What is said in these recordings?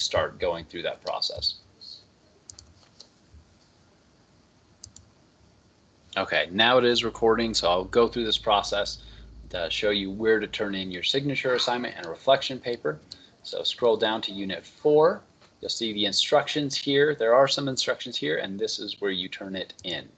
start going through that process. Okay, now it is recording, so I'll go through this process to show you where to turn in your signature assignment and reflection paper. So scroll down to Unit 4. You'll see the instructions here. There are some instructions here, and this is where you turn it in.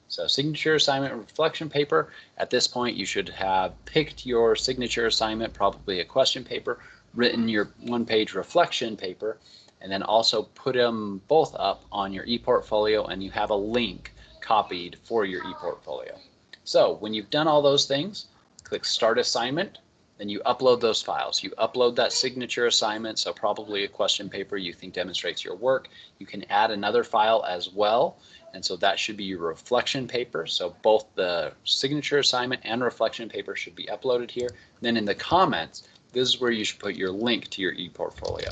So signature assignment and reflection paper. At this point, you should have picked your signature assignment, probably a question paper, written your one-page reflection paper, and then also put them both up on your ePortfolio, and you have a link copied for your ePortfolio. So when you've done all those things, click Start Assignment, then you upload those files. You upload that signature assignment, so probably a question paper you think demonstrates your work. You can add another file as well, and so that should be your reflection paper. So both the signature assignment and reflection paper should be uploaded here. Then in the comments, this is where you should put your link to your ePortfolio.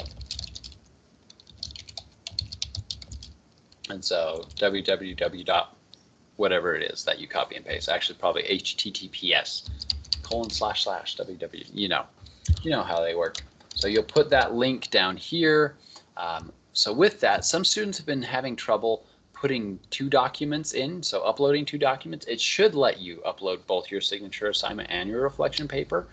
And so www. whatever it is that you copy and paste. Actually, probably https://www. You know how they work. So you'll put that link down here. So with that, some students have been having trouble putting two documents in, so uploading two documents. It should let you upload both your signature assignment and your reflection paper,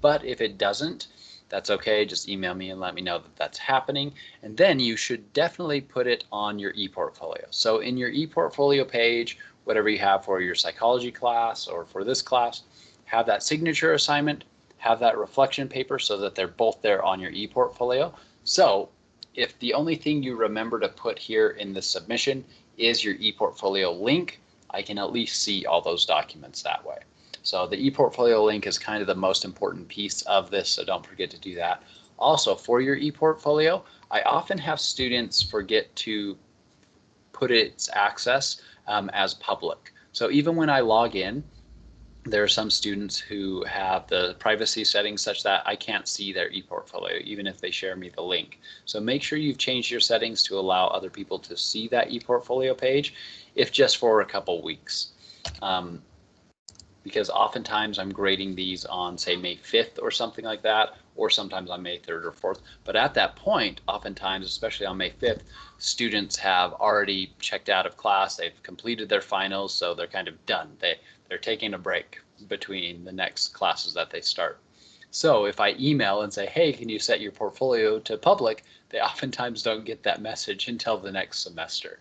but if it doesn't, that's okay. Just email me and let me know that that's happening. And then you should definitely put it on your ePortfolio. So in your ePortfolio page, whatever you have for your psychology class or for this class, have that signature assignment, have that reflection paper so that they're both there on your ePortfolio. So if the only thing you remember to put here in the submission is your ePortfolio link, I can at least see all those documents that way. So the ePortfolio link is kind of the most important piece of this, so don't forget to do that. Also, for your ePortfolio, I often have students forget to put its access as public. So even when I log in, there are some students who have the privacy settings such that I can't see their ePortfolio, even if they share me the link. So make sure you've changed your settings to allow other people to see that ePortfolio page, if just for a couple weeks. Because oftentimes I'm grading these on, say, May 5th or something like that, or sometimes on May 3rd or 4th. But at that point, oftentimes, especially on May 5th, students have already checked out of class, they've completed their finals, so they're kind of done. They're taking a break between the next classes that they start. So if I email and say, hey, can you set your portfolio to public, they oftentimes don't get that message until the next semester.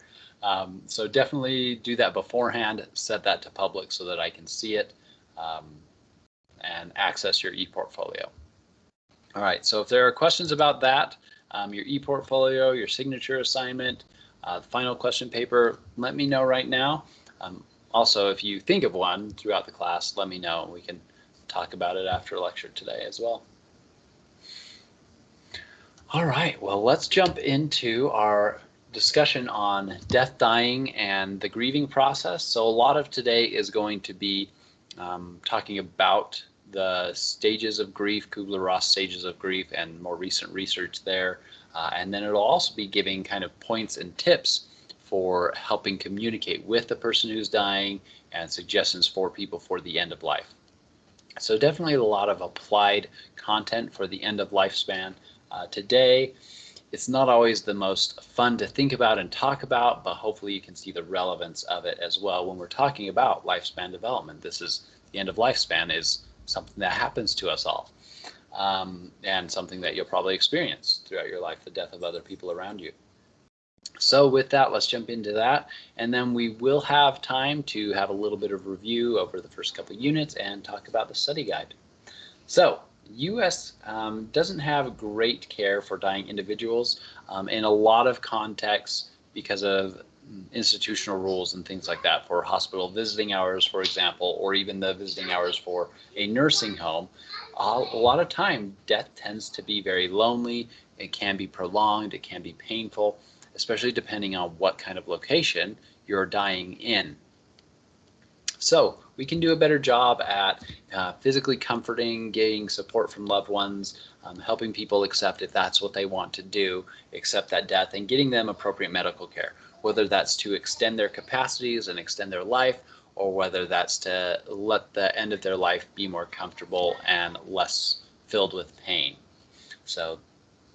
So definitely do that beforehand, set that to public so that I can see it and access your ePortfolio. All right, so if there are questions about that, your ePortfolio, your signature assignment, the final question paper, let me know right now. Also, if you think of one throughout the class, let me know. We can talk about it after lecture today as well. All right, well, let's jump into our discussion on death, dying, and the grieving process. So a lot of today is going to be talking about the stages of grief, Kubler-Ross stages of grief, and more recent research there. And then it'll also be giving kind of points and tips for helping communicate with the person who's dying and suggestions for people for the end of life. So definitely a lot of applied content for the end of lifespan. Today, it's not always the most fun to think about and talk about, but hopefully you can see the relevance of it as well when we're talking about lifespan development. This is the end of lifespan is something that happens to us all, and something that you'll probably experience throughout your life, the death of other people around you. So with that, let's jump into that, and then we will have time to have a little bit of review over the first couple units and talk about the study guide. So U.S. Doesn't have great care for dying individuals in a lot of contexts because of institutional rules and things like that, for hospital visiting hours, for example, or even the visiting hours for a nursing home. A lot of time, death tends to be very lonely. It can be prolonged. It can be painful, especially depending on what kind of location you're dying in. So we can do a better job at physically comforting, getting support from loved ones, helping people accept, if that's what they want to do, accept that death, and getting them appropriate medical care, whether that's to extend their capacities and extend their life, or whether that's to let the end of their life be more comfortable and less filled with pain. So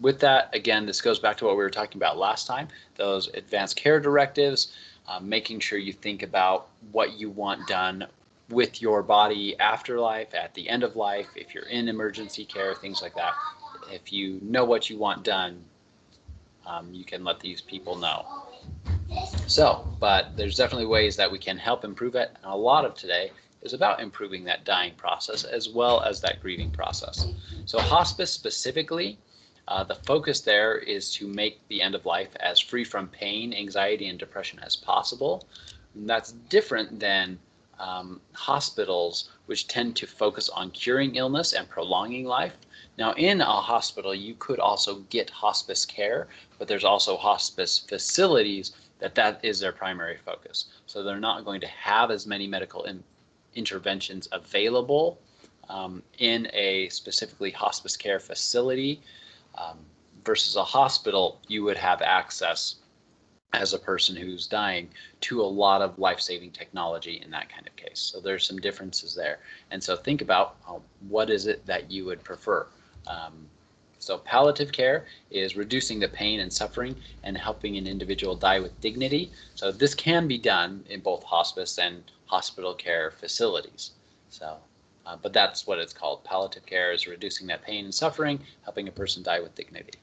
with that, again, this goes back to what we were talking about last time, those advanced care directives, making sure you think about what you want done with your body after life, at the end of life, if you're in emergency care, things like that. If you know what you want done, you can let these people know. So, but there's definitely ways that we can help improve it. And a lot of today is about improving that dying process as well as that grieving process. So hospice specifically, the focus there is to make the end of life as free from pain, anxiety, and depression as possible. And that's different than hospitals, which tend to focus on curing illness and prolonging life. Now, in a hospital, you could also get hospice care, but there's also hospice facilities that is their primary focus. So they're not going to have as many medical interventions available in a specifically hospice care facility versus a hospital. You would have access as a person who's dying to a lot of life-saving technology in that kind of case. So there's some differences there. And so think about what is it that you would prefer. So palliative care is reducing the pain and suffering and helping an individual die with dignity. So this can be done in both hospice and hospital care facilities. So, but that's what it's called. Palliative care is reducing that pain and suffering, helping a person die with dignity.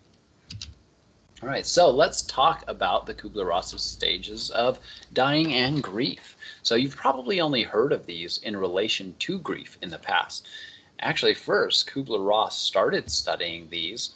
All right, so let's talk about the Kubler-Ross stages of dying and grief. So you've probably only heard of these in relation to grief in the past. Actually, first, Kubler-Ross started studying these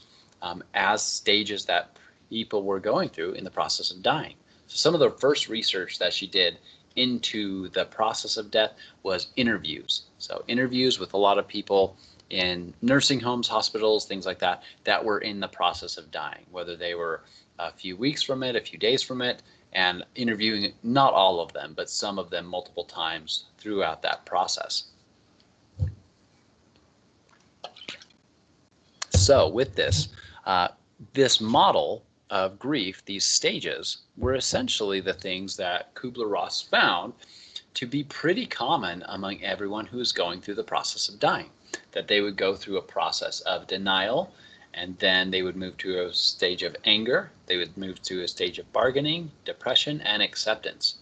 as stages that people were going through in the process of dying. So some of the first research that she did into the process of death was interviews. So interviews with a lot of people in nursing homes, hospitals, things like that, that were in the process of dying, whether they were a few weeks from it, a few days from it, and interviewing not all of them, but some of them multiple times throughout that process. So with this, this model of grief, these stages, were essentially the things that Kubler-Ross found to be pretty common among everyone who is going through the process of dying. That they would go through a process of denial, and then they would move to a stage of anger, they would move to a stage of bargaining, depression, and acceptance.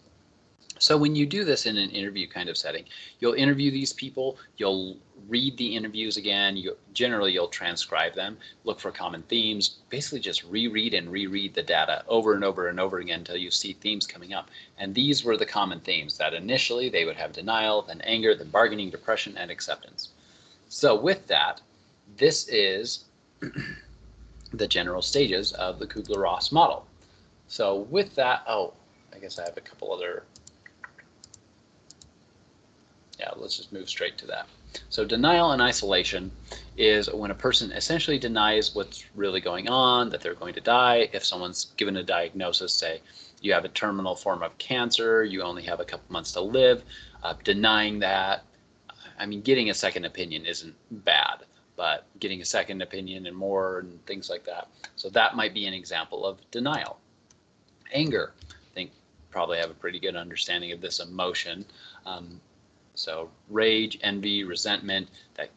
So when you do this in an interview kind of setting, you'll interview these people, you'll read the interviews again, generally you'll transcribe them, look for common themes, basically just reread and reread the data over and over and over again until you see themes coming up. And these were the common themes, that initially they would have denial, then anger, then bargaining, depression, and acceptance. So with that, this is the general stages of the Kubler-Ross model. So with that, I guess I have a couple other. Yeah, let's just move straight to that. So denial and isolation is when a person essentially denies what's really going on, that they're going to die. If someone's given a diagnosis, say you have a terminal form of cancer, you only have a couple months to live, denying that. I mean, getting a second opinion isn't bad, but getting a second opinion and more and things like that. So that might be an example of denial. Anger, I think probably have a pretty good understanding of this emotion. So rage, envy, resentment,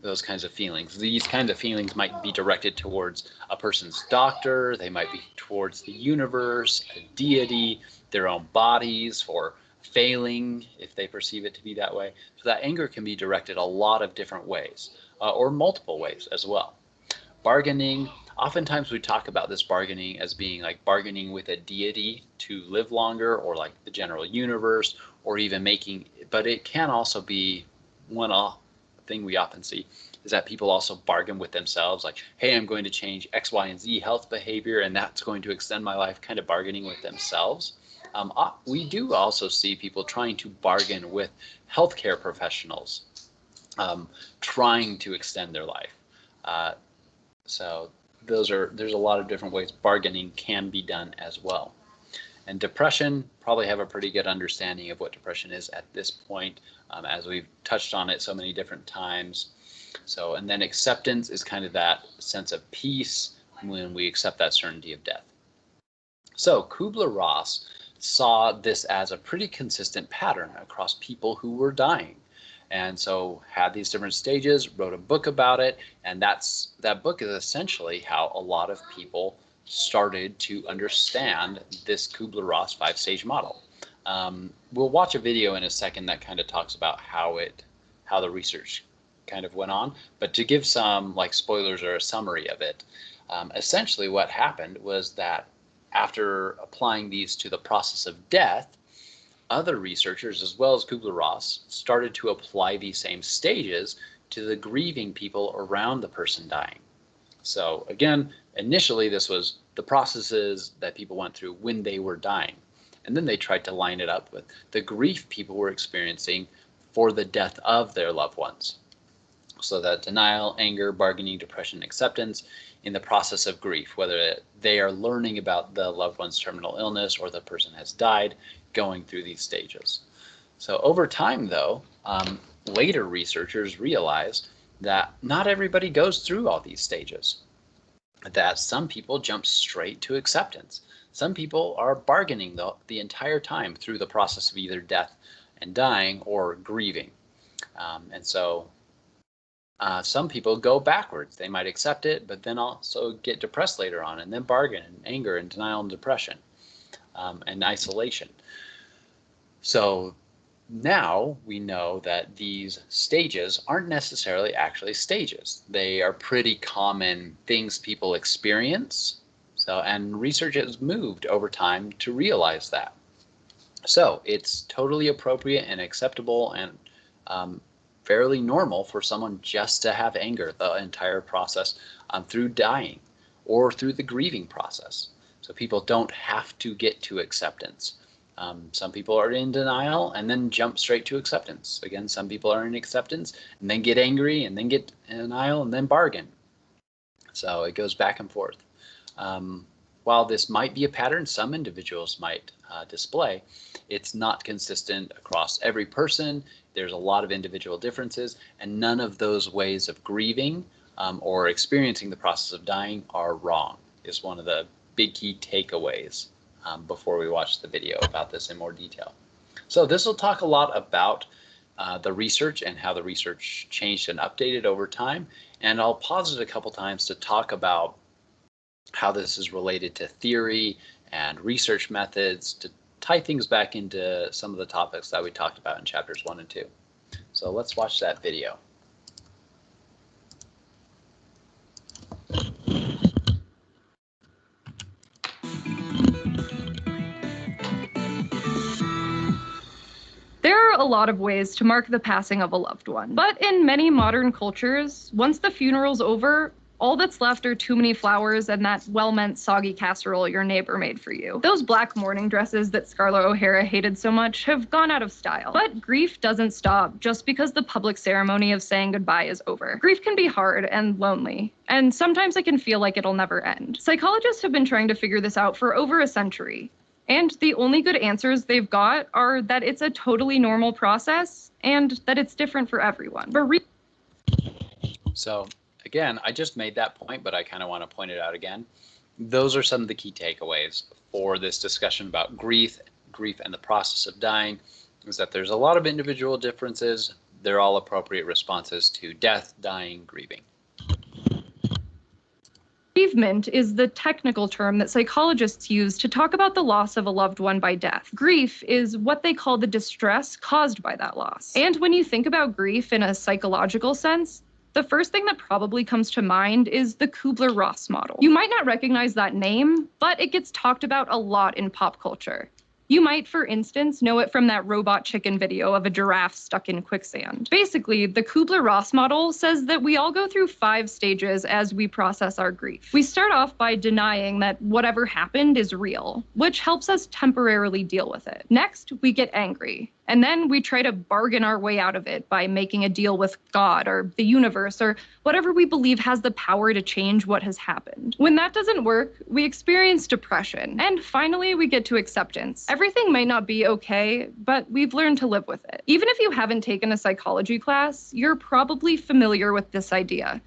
those kinds of feelings. These kinds of feelings might be directed towards a person's doctor. They might be towards the universe, a deity, their own bodies for failing if they perceive it to be that way. So that anger can be directed a lot of different ways or multiple ways as well. Bargaining, oftentimes we talk about this bargaining as being like bargaining with a deity to live longer, or like the general universe, or even making, but it can also be one thing we often see is that people also bargain with themselves, like, hey, I'm going to change X, Y, and Z health behavior, and that's going to extend my life, kind of bargaining with themselves. We do also see people trying to bargain with healthcare professionals, trying to extend their life. So there's a lot of different ways bargaining can be done as well. And depression, probably have a pretty good understanding of what depression is at this point, as we've touched on it so many different times. So, and then acceptance is kind of that sense of peace when we accept that certainty of death. So Kubler-Ross saw this as a pretty consistent pattern across people who were dying. And so had these different stages, wrote a book about it, and that book is essentially how a lot of people started to understand this Kubler-Ross 5-stage model. We'll watch a video in a second that kind of talks about how the research kind of went on, but to give some like spoilers or a summary of it, essentially what happened was that after applying these to the process of death, other researchers, as well as Kubler-Ross, started to apply these same stages to the grieving people around the person dying. So again, initially this was the processes that people went through when they were dying. And then they tried to line it up with the grief people were experiencing for the death of their loved ones. So that denial, anger, bargaining, depression, acceptance in the process of grief, whether they are learning about the loved one's terminal illness or the person has died, going through these stages. So over time, though, later researchers realized that not everybody goes through all these stages, that some people jump straight to acceptance. Some people are bargaining the entire time through the process of either death and dying or grieving. And so some people go backwards. They might accept it, but then also get depressed later on, and then bargain and anger and denial and depression and isolation. So now we know that these stages aren't necessarily actually stages. They are pretty common things people experience. And research has moved over time to realize that. So it's totally appropriate and acceptable and fairly normal for someone just to have anger the entire process through dying or through the grieving process. So people don't have to get to acceptance. Some people are in denial and then jump straight to acceptance. Again, some people are in acceptance and then get angry and then get in denial and then bargain. So it goes back and forth. While this might be a pattern some individuals might display, it's not consistent across every person. There's a lot of individual differences, and none of those ways of grieving or experiencing the process of dying are wrong, is one of the big key takeaways before we watch the video about this in more detail. So this will talk a lot about the research and how the research changed and updated over time, and I'll pause it a couple times to talk about how this is related to theory and research methods to tie things back into some of the topics that we talked about in chapters 1 and 2. So let's watch that video. There are a lot of ways to mark the passing of a loved one, but in many modern cultures, once the funeral's over, all that's left are too many flowers and that well-meant soggy casserole your neighbor made for you. Those black mourning dresses that Scarlett O'Hara hated so much have gone out of style. But grief doesn't stop just because the public ceremony of saying goodbye is over. Grief can be hard and lonely, and sometimes it can feel like it'll never end. Psychologists have been trying to figure this out for over a century, and the only good answers they've got are that it's a totally normal process and that it's different for everyone. So again, I just made that point, but I kind of want to point it out again. Those are some of the key takeaways for this discussion about grief and the process of dying, is that there's a lot of individual differences. They're all appropriate responses to death, dying, grieving. Bereavement is the technical term that psychologists use to talk about the loss of a loved one by death. Grief is what they call the distress caused by that loss. And when you think about grief in a psychological sense, the first thing that probably comes to mind is the Kubler-Ross model. You might not recognize that name, but it gets talked about a lot in pop culture. You might, for instance, know it from that robot chicken video of a giraffe stuck in quicksand. Basically, the Kubler-Ross model says that we all go through 5 stages as we process our grief. We start off by denying that whatever happened is real, which helps us temporarily deal with it. Next, we get angry. And then we try to bargain our way out of it by making a deal with God or the universe or whatever we believe has the power to change what has happened. When that doesn't work, we experience depression. And finally, we get to acceptance. Everything may not be okay, but we've learned to live with it. Even if you haven't taken a psychology class, you're probably familiar with this idea.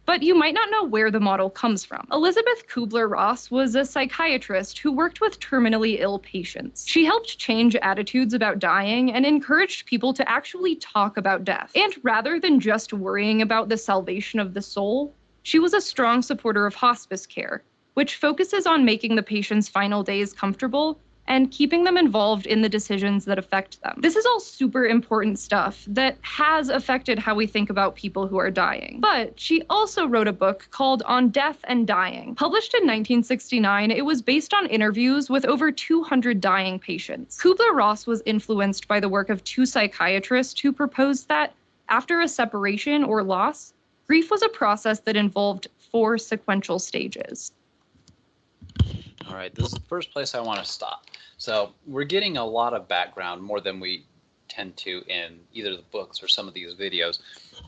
But you might not know where the model comes from. Elizabeth Kubler-Ross was a psychiatrist who worked with terminally ill patients. She helped change attitudes about dying and encouraged people to actually talk about death. And rather than just worrying about the salvation of the soul, she was a strong supporter of hospice care, which focuses on making the patient's final days comfortable and keeping them involved in the decisions that affect them. This is all super important stuff that has affected how we think about people who are dying. But she also wrote a book called On Death and Dying. Published in 1969, it was based on interviews with over 200 dying patients. Kubler-Ross was influenced by the work of two psychiatrists who proposed that after a separation or loss, grief was a process that involved 4 sequential stages. All right, this is the first place I want to stop. So we're getting a lot of background, more than we tend to in either the books or some of these videos,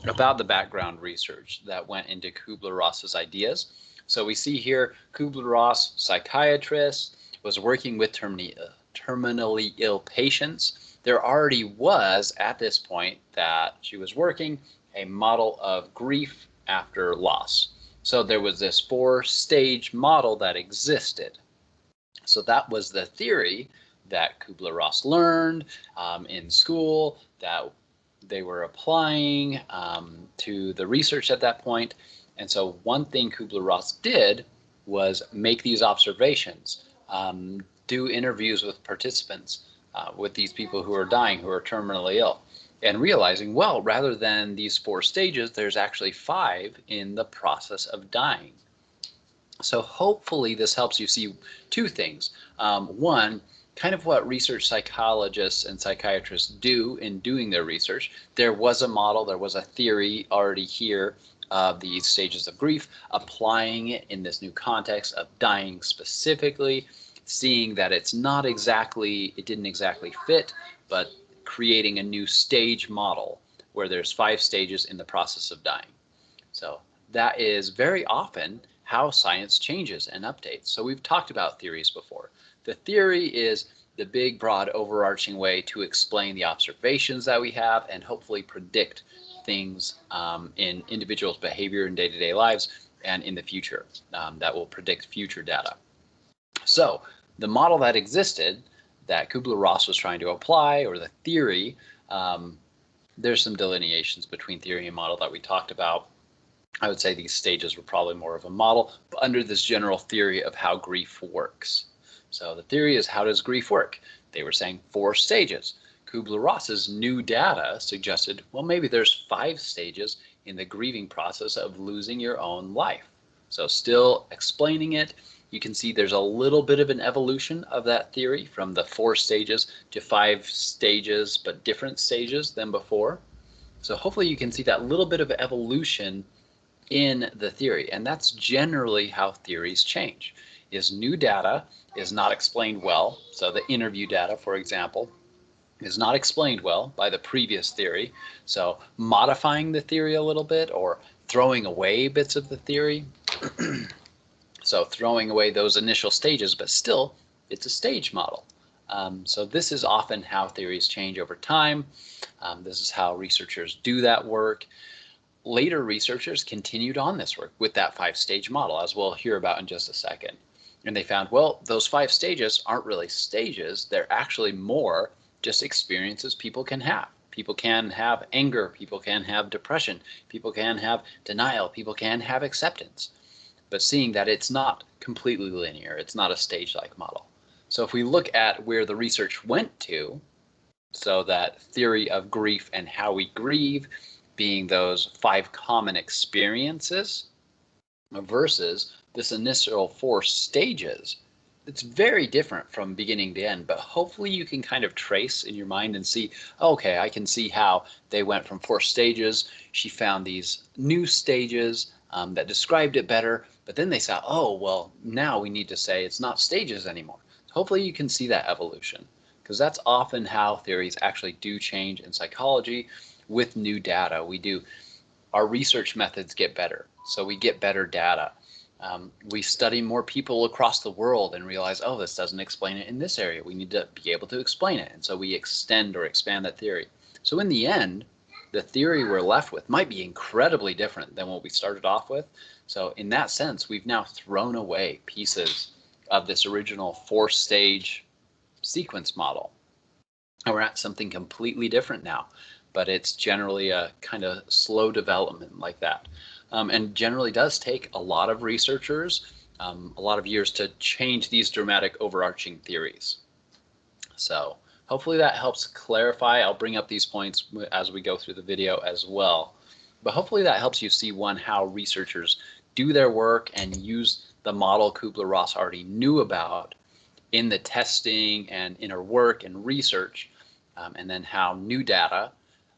about the background research that went into Kubler-Ross's ideas. So we see here Kubler-Ross, psychiatrist, was working with terminally ill patients. There already was, at this point that she was working, a model of grief after loss. So there was this 4-stage model that existed. So that was the theory that Kubler-Ross learned in school, that they were applying to the research at that point. And so one thing Kubler-Ross did was make these observations, do interviews with participants, with these people who are dying, who are terminally ill, and realizing, well, rather than these 4 stages, there's actually 5 in the process of dying. So hopefully this helps you see 2 things. One, kind of what research psychologists and psychiatrists do in doing their research. There was a model, there was a theory already here of these stages of grief, applying it in this new context of dying specifically, seeing that it didn't exactly fit, but creating a new stage model where there's 5 stages in the process of dying. So that is very often how science changes and updates. So we've talked about theories before. The theory is the big, broad, overarching way to explain the observations that we have and hopefully predict things in individuals' behavior in day-to-day lives and in the future that will predict future data. So the model that existed that Kubler-Ross was trying to apply, or the theory, there's some delineations between theory and model that we talked about. I would say these stages were probably more of a model, but under this general theory of how grief works. So the theory is, how does grief work? They were saying 4 stages. Kubler-Ross's new data suggested, well, maybe there's 5 stages in the grieving process of losing your own life. So still explaining it, you can see there's a little bit of an evolution of that theory from the 4 stages to 5 stages, but different stages than before. So hopefully you can see that little bit of evolution in the theory, and that's generally how theories change. Is new data is not explained well, so the interview data, for example, is not explained well by the previous theory, so modifying the theory a little bit or throwing away bits of the theory, so throwing away those initial stages, but still it's a stage model. So this is often how theories change over time. This is how researchers do that work. Later researchers continued on this work with that 5-stage model, as we'll hear about in just a second. And they found, well, those 5 stages aren't really stages. They're actually more just experiences people can have. People can have anger. People can have depression. People can have denial. People can have acceptance. But seeing that it's not completely linear, it's not a stage-like model. So if we look at where the research went to, so that theory of grief and how we grieve, being those 5 common experiences versus this initial 4 stages, it's very different from beginning to end, but hopefully you can kind of trace in your mind and see, okay, I can see how they went from 4 stages. She found these new stages that described it better, but then they said, oh, well, now we need to say it's not stages anymore. Hopefully you can see that evolution, because that's often how theories actually do change in psychology. With new data, our research methods get better, so we get better data. We study more people across the world and realize, oh, this doesn't explain it in this area. We need to be able to explain it, and so we extend or expand that theory. So in the end, the theory we're left with might be incredibly different than what we started off with. So in that sense, we've now thrown away pieces of this original 4-stage sequence model. And we're at something completely different now, but it's generally a kind of slow development like that. And generally does take a lot of researchers, a lot of years to change these dramatic overarching theories. So hopefully that helps clarify. I'll bring up these points as we go through the video as well. But hopefully that helps you see, one, how researchers do their work and use the model Kubler-Ross already knew about in the testing and inner work and research, and then how new data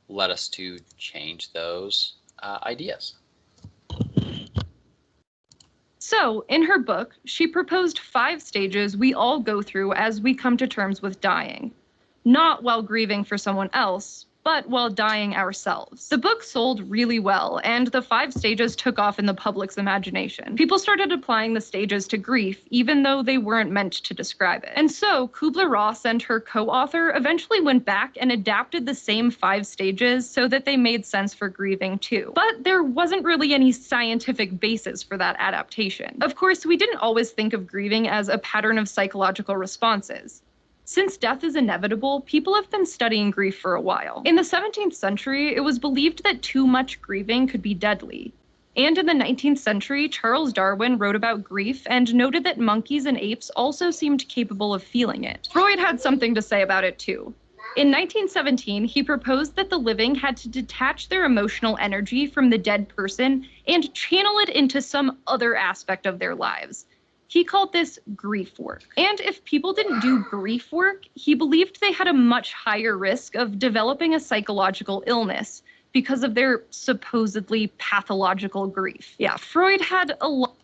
led us to change those ideas. So, in her book, she proposed 5 stages we all go through as we come to terms with dying. Not while grieving for someone else, but while dying ourselves. The book sold really well, and the 5 stages took off in the public's imagination. People started applying the stages to grief, even though they weren't meant to describe it. And so, Kubler-Ross and her co-author eventually went back and adapted the same 5 stages so that they made sense for grieving too. But there wasn't really any scientific basis for that adaptation. Of course, we didn't always think of grieving as a pattern of psychological responses. Since death is inevitable, people have been studying grief for a while. In the 17th century, it was believed that too much grieving could be deadly. And in the 19th century, Charles Darwin wrote about grief and noted that monkeys and apes also seemed capable of feeling it. Freud had something to say about it too. In 1917, he proposed that the living had to detach their emotional energy from the dead person and channel it into some other aspect of their lives. He called this grief work. And if people didn't do grief work, he believed they had a much higher risk of developing a psychological illness because of their supposedly pathological grief. Yeah, Freud had a lot.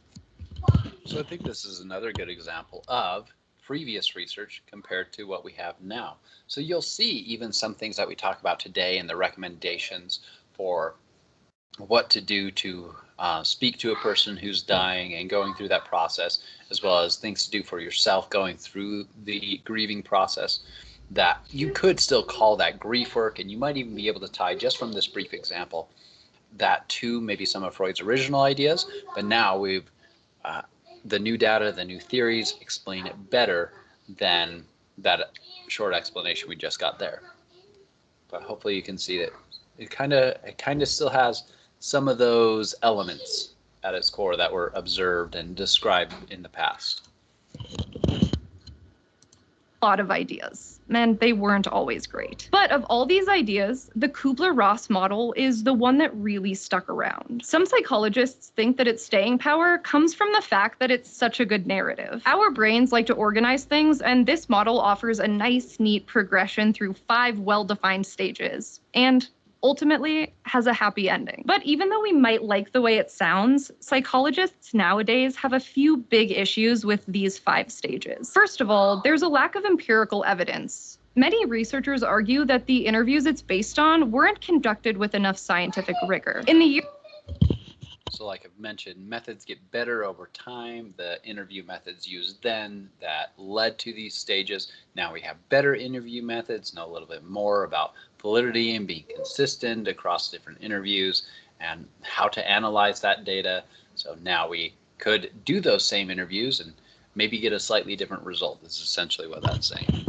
So I think this is another good example of previous research compared to what we have now. So you'll see even some things that we talk about today and the recommendations for what to do to speak to a person who's dying and going through that process, as well as things to do for yourself going through the grieving process, that you could still call that grief work, and you might even be able to tie, just from this brief example, that to maybe some of Freud's original ideas. But now we've the new data, the new theories explain it better than that short explanation we just got there. But hopefully you can see that it kind of still has some of those elements at its core that were observed and described in the past. A lot of ideas, and they weren't always great. But of all these ideas, the Kubler-Ross model is the one that really stuck around. Some psychologists think that its staying power comes from the fact that it's such a good narrative. Our brains like to organize things, and this model offers a nice, neat progression through 5 well-defined stages, and ultimately has a happy ending. But even though we might like the way it sounds, psychologists nowadays have a few big issues with these 5 stages. First of all, there's a lack of empirical evidence. Many researchers argue that the interviews it's based on weren't conducted with enough scientific rigor. In the year So like I've mentioned, methods get better over time. The interview methods used then that led to these stages. Now we have better interview methods, know a little bit more about validity and being consistent across different interviews and how to analyze that data. So now we could do those same interviews and maybe get a slightly different result. This is essentially what that's saying.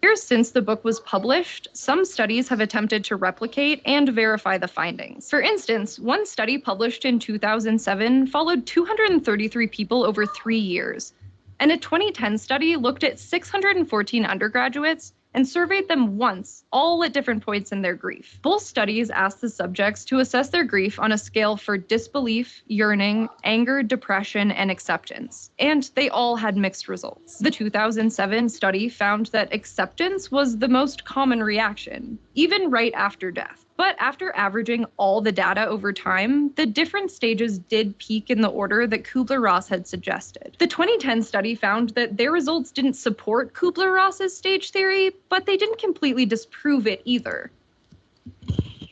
Years since the book was published, some studies have attempted to replicate and verify the findings. For instance, one study published in 2007 followed 233 people over 3 years, and a 2010 study looked at 614 undergraduates and surveyed them once, all at different points in their grief. Both studies asked the subjects to assess their grief on a scale for disbelief, yearning, anger, depression, and acceptance, and they all had mixed results. The 2007 study found that acceptance was the most common reaction, even right after death. But after averaging all the data over time, the different stages did peak in the order that Kubler-Ross had suggested. The 2010 study found that their results didn't support Kubler-Ross's stage theory, but they didn't completely disprove it either.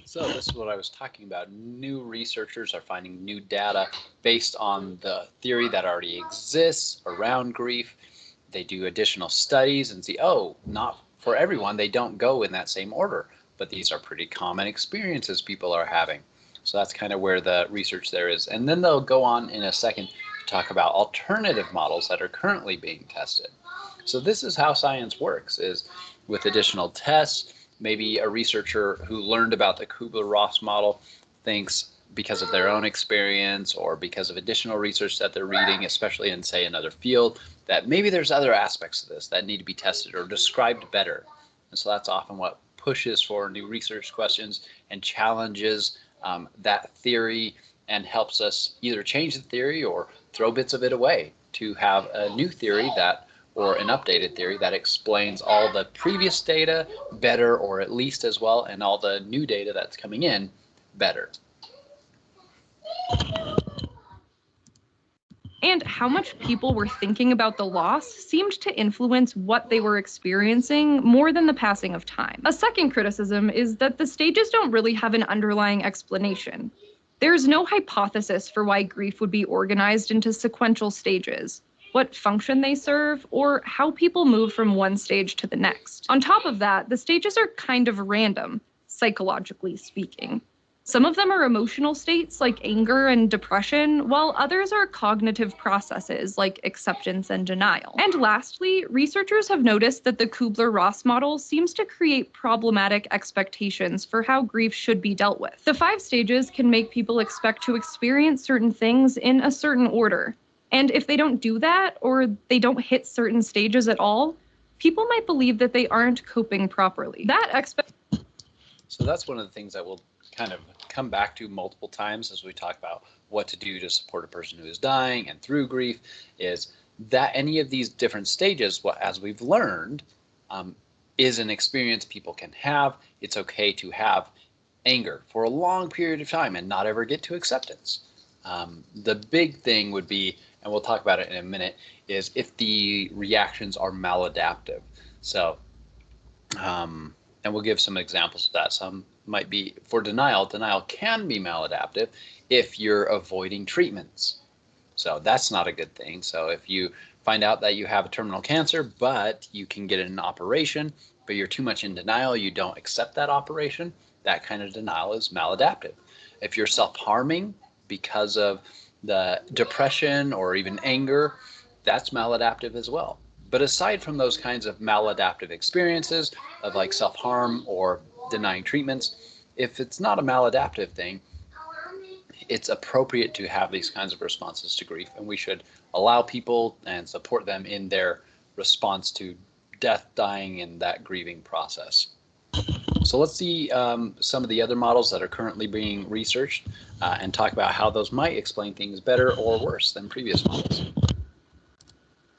So this is what I was talking about. New researchers are finding new data based on the theory that already exists around grief. They do additional studies and see, oh, not for everyone, they don't go in that same order. but these are pretty common experiences people are having. So that's kind of where the research there is. And then they'll go on in a second to talk about alternative models that are currently being tested. So this is how science works, is with additional tests. Maybe a researcher who learned about the Kubler-Ross model thinks, because of their own experience or because of additional research that they're reading, especially in, say, another field, that maybe there's other aspects of this that need to be tested or described better. And so that's often what pushes for new research questions and challenges that theory and helps us either change the theory or throw bits of it away to have a new theory that, or an updated theory that explains all the previous data better, or at least as well, and all the new data that's coming in better. And how much people were thinking about the loss seemed to influence what they were experiencing more than the passing of time. A second criticism is that the stages don't really have an underlying explanation. There's no hypothesis for why grief would be organized into sequential stages, what function they serve, or how people move from one stage to the next. On top of that, the stages are kind of random, psychologically speaking. Some of them are emotional states like anger and depression, while others are cognitive processes like acceptance and denial. And lastly, researchers have noticed that the Kubler-Ross model seems to create problematic expectations for how grief should be dealt with. The 5 stages can make people expect to experience certain things in a certain order. And if they don't do that, or they don't hit certain stages at all, people might believe that they aren't coping properly. So that's one of the things that we'll kind of come back to multiple times as we talk about what to do to support a person who is dying and through grief, is that any of these different stages, as we've learned, is an experience people can have. It's okay to have anger for a long period of time and not ever get to acceptance. The big thing would be, and we'll talk about it in a minute, is if the reactions are maladaptive. So, and we'll give some examples of that. Some might be for denial. Denial can be maladaptive if you're avoiding treatments. So that's not a good thing. So if you find out that you have a terminal cancer, but you can get an operation, but you're too much in denial, you don't accept that operation, that kind of denial is maladaptive. If you're self-harming because of the depression or even anger, that's maladaptive as well. But aside from those kinds of maladaptive experiences of like self-harm or denying treatments, if it's not a maladaptive thing, it's appropriate to have these kinds of responses to grief, and we should allow people and support them in their response to death, dying, and that grieving process. So let's see some of the other models that are currently being researched and talk about how those might explain things better or worse than previous models.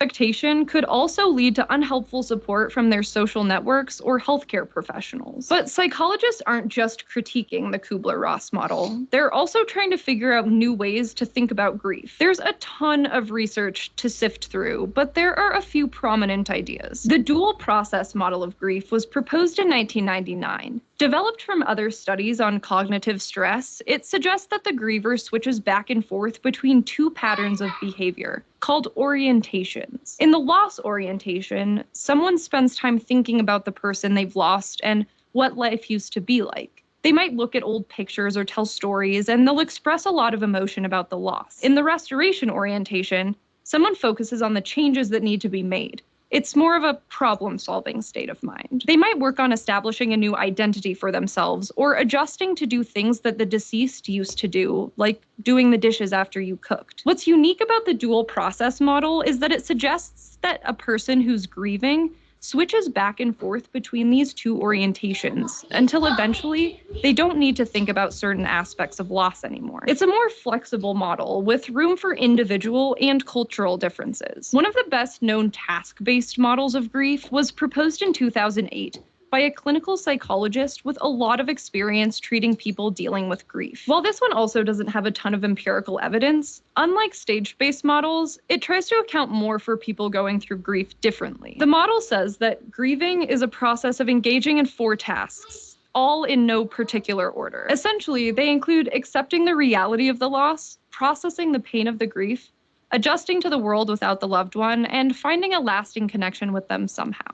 Expectation could also lead to unhelpful support from their social networks or healthcare professionals. But psychologists aren't just critiquing the Kubler-Ross model. They're also trying to figure out new ways to think about grief. There's a ton of research to sift through, but there are a few prominent ideas. The dual process model of grief was proposed in 1999. Developed from other studies on cognitive stress, it suggests that the griever switches back and forth between 2 patterns of behavior, called orientations. In the loss orientation, someone spends time thinking about the person they've lost and what life used to be like. They might look at old pictures or tell stories, and they'll express a lot of emotion about the loss. In the restoration orientation, someone focuses on the changes that need to be made. It's more of a problem-solving state of mind. They might work on establishing a new identity for themselves or adjusting to do things that the deceased used to do, like doing the dishes after you cooked. What's unique about the dual process model is that it suggests that a person who's grieving switches back and forth between these 2 orientations until eventually they don't need to think about certain aspects of loss anymore. It's a more flexible model with room for individual and cultural differences. One of the best known task-based models of grief was proposed in 2008 by a clinical psychologist with a lot of experience treating people dealing with grief. While this one also doesn't have a ton of empirical evidence, unlike stage-based models, it tries to account more for people going through grief differently. The model says that grieving is a process of engaging in 4 tasks, all in no particular order. Essentially, they include accepting the reality of the loss, processing the pain of the grief, adjusting to the world without the loved one, and finding a lasting connection with them somehow.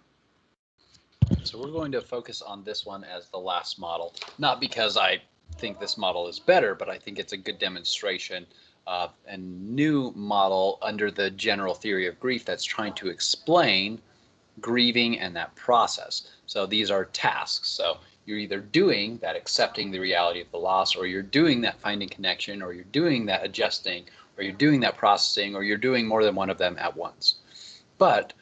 So we're going to focus on this one as the last model, not because I think this model is better, but I think it's a good demonstration of a new model under the general theory of grief that's trying to explain grieving and that process. So these are tasks. So you're either doing that accepting the reality of the loss, or you're doing that finding connection, or you're doing that adjusting, or you're doing that processing, or you're doing more than one of them at once. But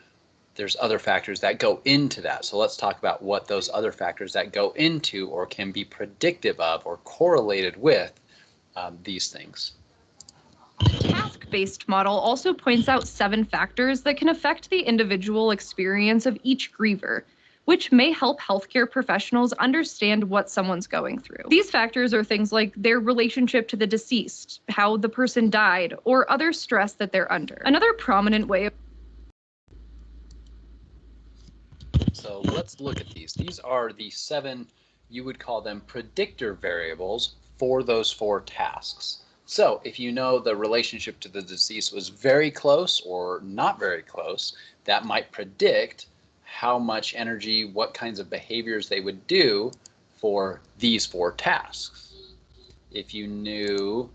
there's other factors that go into that. So let's talk about what those other factors that go into or can be predictive of or correlated with these things. The task-based model also points out 7 factors that can affect the individual experience of each griever, which may help healthcare professionals understand what someone's going through. These factors are things like their relationship to the deceased, how the person died, or other stress that they're under. Another prominent way of So let's look at these. These are the 7, you would call them predictor variables for those 4 tasks. So if you know the relationship to the deceased was very close or not very close, that might predict how much energy, what kinds of behaviors they would do for these 4 tasks. If you knew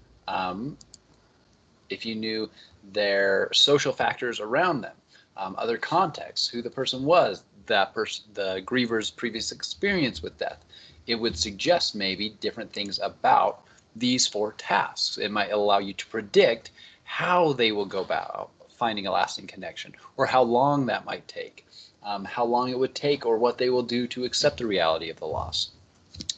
their social factors around them, other contexts, who the person was, the griever's previous experience with death, it would suggest maybe different things about these 4 tasks. It might allow you to predict how they will go about finding a lasting connection, or how long that might take, how long it would take, or what they will do to accept the reality of the loss.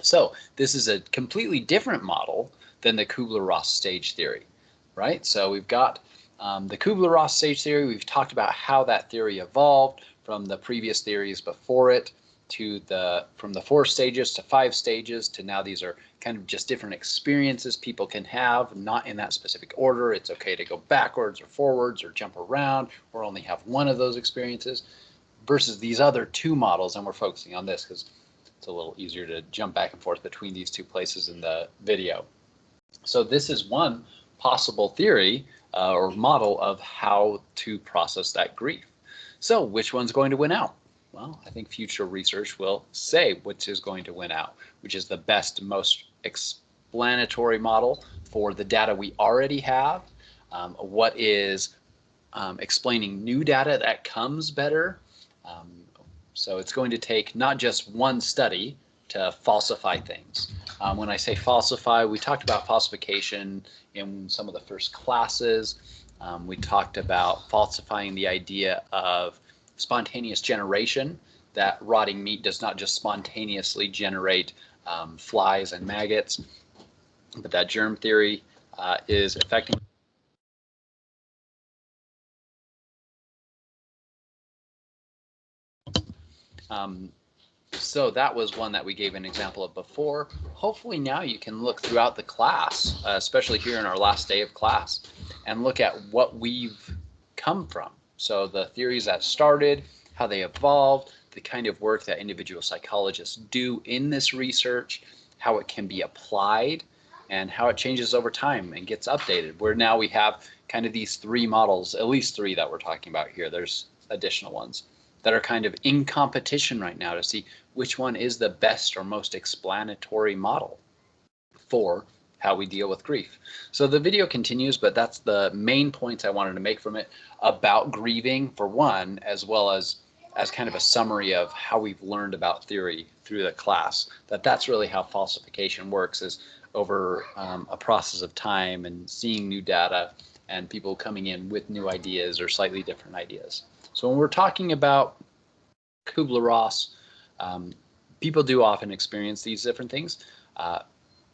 So this is a completely different model than the Kubler-Ross stage theory, right? So we've got the Kubler-Ross stage theory. We've talked about how that theory evolved from the previous theories before it to from the 4 stages to 5 stages to now these are kind of just different experiences people can have, not in that specific order. It's okay to go backwards or forwards or jump around or only have one of those experiences versus these other 2 models. And we're focusing on this because it's a little easier to jump back and forth between these 2 places in the video. So this is one possible theory or model of how to process that grief. So which one's going to win out? Well, I think future research will say which is going to win out, which is the best, most explanatory model for the data we already have, what is explaining new data that comes better. So it's going to take not just one study to falsify things. When I say falsify, we talked about falsification in some of the first classes. We talked about falsifying the idea of spontaneous generation, that rotting meat does not just spontaneously generate flies and maggots, but that germ theory is affecting so that was one that we gave an example of before. Hopefully now you can look throughout the class, especially here in our last day of class, and look at what we've come from. So the theories that started, how they evolved, the kind of work that individual psychologists do in this research, how it can be applied, and how it changes over time and gets updated. Where now we have kind of these 3 models, at least 3 that we're talking about here. There's additional ones that are kind of in competition right now to see which one is the best or most explanatory model for how we deal with grief. So the video continues, but that's the main points I wanted to make from it about grieving for one, as well as kind of a summary of how we've learned about theory through the class. That's really how falsification works, is over a process of time and seeing new data and people coming in with new ideas or slightly different ideas. So when we're talking about Kubler-Ross, people do often experience these different things.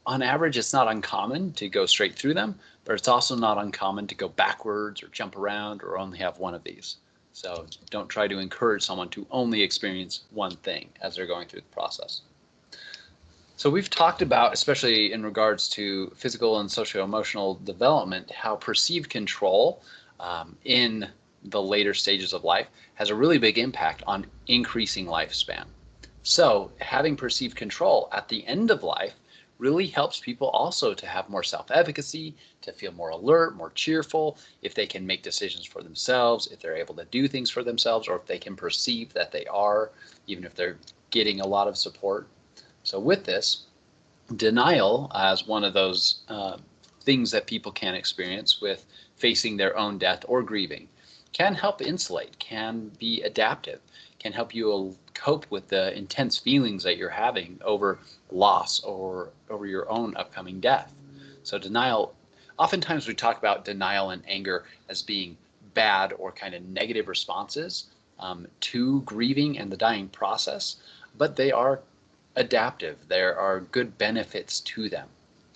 On average, it's not uncommon to go straight through them, but it's also not uncommon to go backwards or jump around or only have one of these. So don't try to encourage someone to only experience one thing as they're going through the process. So we've talked about, especially in regards to physical and socio-emotional development, how perceived control in the later stages of life has a really big impact on increasing lifespan. So having perceived control at the end of life really helps people also to have more self-efficacy, to feel more alert, more cheerful, if they can make decisions for themselves, if they're able to do things for themselves, or if they can perceive that they are, even if they're getting a lot of support. So with this, denial as one of those things that people can experience with facing their own death or grieving can help insulate, can be adaptive, can help you cope with the intense feelings that you're having over loss or over your own upcoming death. So denial, oftentimes we talk about denial and anger as being bad or kind of negative responses to grieving and the dying process, but they are adaptive. There are good benefits to them.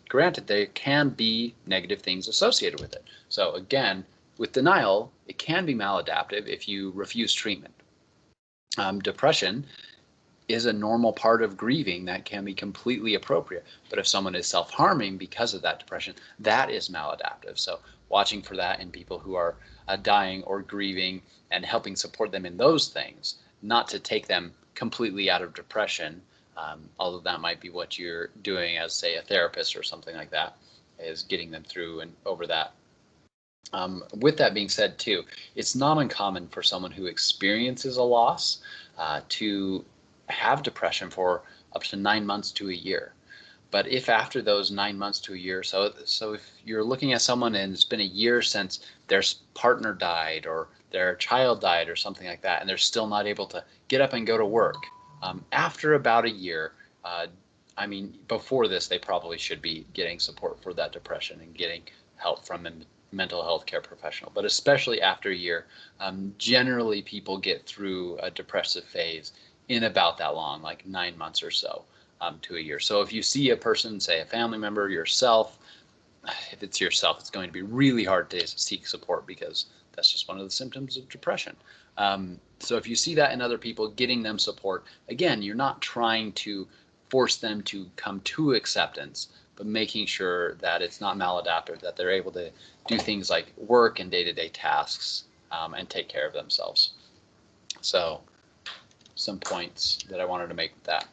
Granted, there can be negative things associated with it. So again, with denial, it can be maladaptive if you refuse treatment. Depression is a normal part of grieving that can be completely appropriate. But if someone is self-harming because of that depression, that is maladaptive. So watching for that in people who are dying or grieving and helping support them in those things, not to take them completely out of depression, although that might be what you're doing as, say, a therapist or something like that, is getting them through and over that. With that being said, too, it's not uncommon for someone who experiences a loss to have depression for up to 9 months to a year. But if after those 9 months to a year, so if you're looking at someone and it's been a year since their partner died or their child died or something like that, and they're still not able to get up and go to work, after about a year, I mean, before this, they probably should be getting support for that depression and getting help from a mental health care professional. But especially after a year, generally people get through a depressive phase in about that long, like 9 months or so to a year. So if you see a person, say a family member, yourself, if it's yourself, it's going to be really hard to seek support because that's just one of the symptoms of depression. So if you see that in other people, getting them support, again, you're not trying to force them to come to acceptance, but making sure that it's not maladaptive, that they're able to do things like work and day-to-day tasks and take care of themselves. So some points that I wanted to make with that.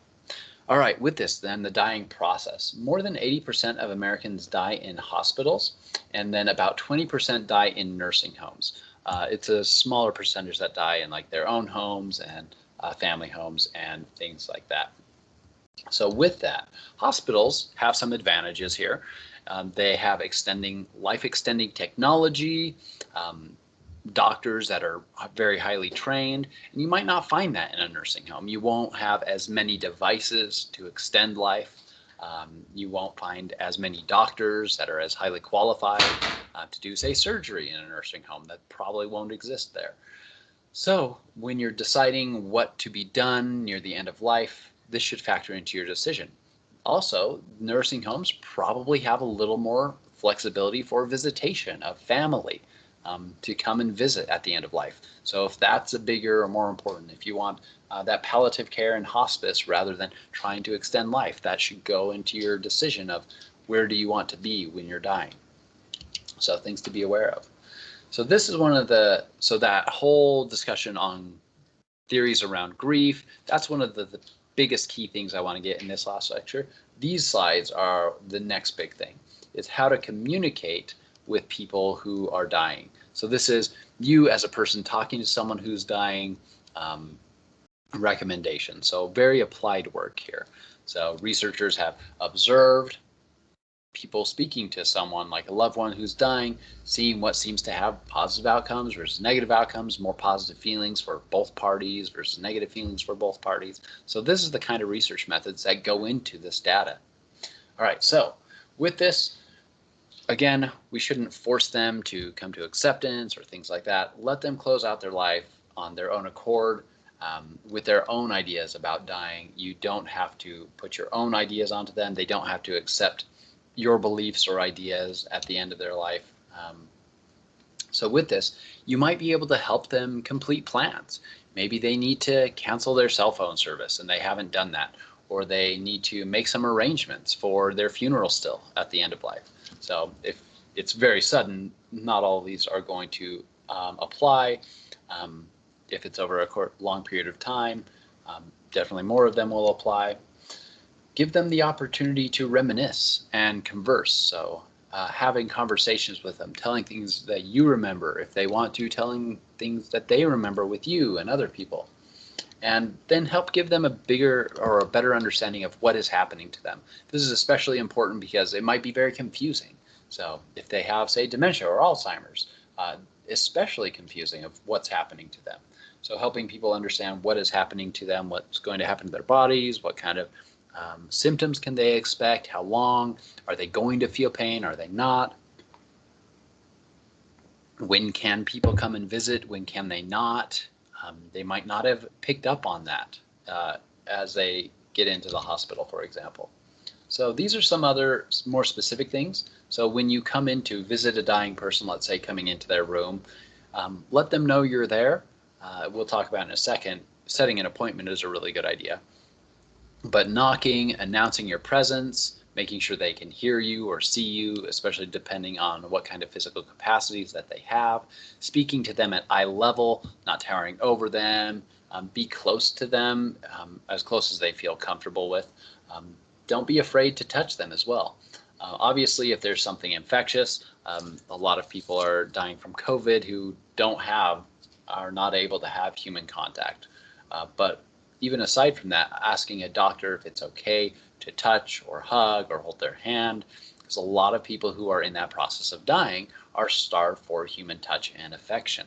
All right, with this then, the dying process. More than 80% of Americans die in hospitals, and then about 20% die in nursing homes. It's a smaller percentage that die in like their own homes and family homes and things like that. So with that, hospitals have some advantages here. They have life extending technology, doctors that are very highly trained, and you might not find that in a nursing home. You won't have as many devices to extend life. You won't find as many doctors that are as highly qualified to do, say, surgery in a nursing home. That probably won't exist there. So when you're deciding what to be done near the end of life, this should factor into your decision. Also, nursing homes probably have a little more flexibility for visitation of family to come and visit at the end of life. So if that's a bigger or more important, if you want that palliative care and hospice rather than trying to extend life, that should go into your decision of where do you want to be when you're dying. So things to be aware of. So this is so that whole discussion on theories around grief, that's one of the biggest key things I want to get in this last lecture. These slides are the next big thing, is how to communicate with people who are dying. So this is you as a person talking to someone who's dying, recommendation. So very applied work here. So researchers have observed people speaking to someone like a loved one who's dying, seeing what seems to have positive outcomes versus negative outcomes, more positive feelings for both parties versus negative feelings for both parties. So this is the kind of research methods that go into this data. All right, so with this, again, we shouldn't force them to come to acceptance or things like that. Let them close out their life on their own accord with their own ideas about dying. You don't have to put your own ideas onto them. They don't have to accept your beliefs or ideas at the end of their life. So with this, you might be able to help them complete plans. Maybe they need to cancel their cell phone service and they haven't done that, or they need to make some arrangements for their funeral still at the end of life. So if it's very sudden, not all of these are going to apply. If it's over a long period of time, definitely more of them will apply. give them the opportunity to reminisce and converse. So having conversations with them, telling things that you remember, if they want to, telling things that they remember with you and other people. And then help give them a bigger or a better understanding of what is happening to them. This is especially important because it might be very confusing. So if they have, say, dementia or Alzheimer's, especially confusing of what's happening to them. So helping people understand what is happening to them, what's going to happen to their bodies, what kind of symptoms can they expect, how long, are they going to feel pain, are they not? When can people come and visit, when can they not? They might not have picked up on that as they get into the hospital, for example. So these are some other more specific things. So when you come in to visit a dying person, let's say coming into their room, let them know you're there. We'll talk about in a second. Setting an appointment is a really good idea. But knocking, announcing your presence, making sure they can hear you or see you, especially depending on what kind of physical capacities that they have, speaking to them at eye level, not towering over them, be close to them, as close as they feel comfortable with. Don't be afraid to touch them as well. Obviously, if there's something infectious, a lot of people are dying from COVID who are not able to have human contact. But even aside from that, asking a doctor if it's okay to touch or hug or hold their hand, because a lot of people who are in that process of dying are starved for human touch and affection.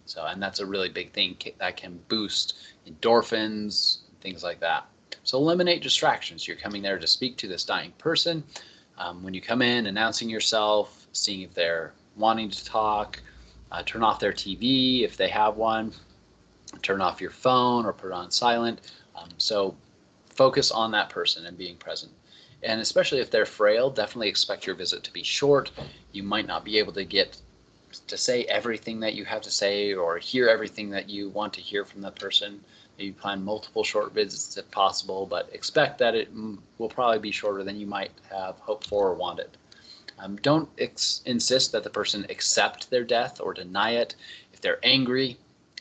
So, and that's a really big thing that can boost endorphins, things like that. So eliminate distractions. You're coming there to speak to this dying person. When you come in, announcing yourself, seeing if they're wanting to talk, turn off their TV if they have one, turn off your phone or put it on silent. So focus on that person and being present. And especially if they're frail, definitely expect your visit to be short. You might not be able to get to say everything that you have to say or hear everything that you want to hear from that person. Maybe plan multiple short visits if possible, but expect that it will probably be shorter than you might have hoped for or wanted. Don't insist that the person accept their death or deny it. If they're angry,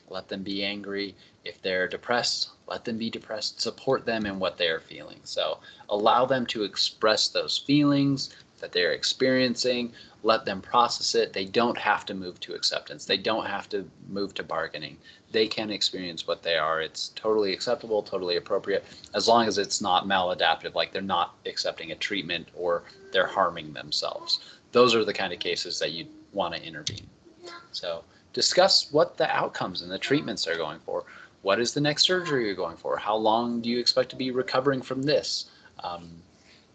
let them be angry. If they're depressed, let them be depressed. Support them in what they are feeling. So allow them to express those feelings that they're experiencing. Let them process it. They don't have to move to acceptance. They don't have to move to bargaining. They can experience what they are. It's totally acceptable, totally appropriate, as long as it's not maladaptive, like they're not accepting a treatment or they're harming themselves. Those are the kind of cases that you want to intervene. So discuss what the outcomes and the treatments they're going for. What is the next surgery you're going for? How long do you expect to be recovering from this?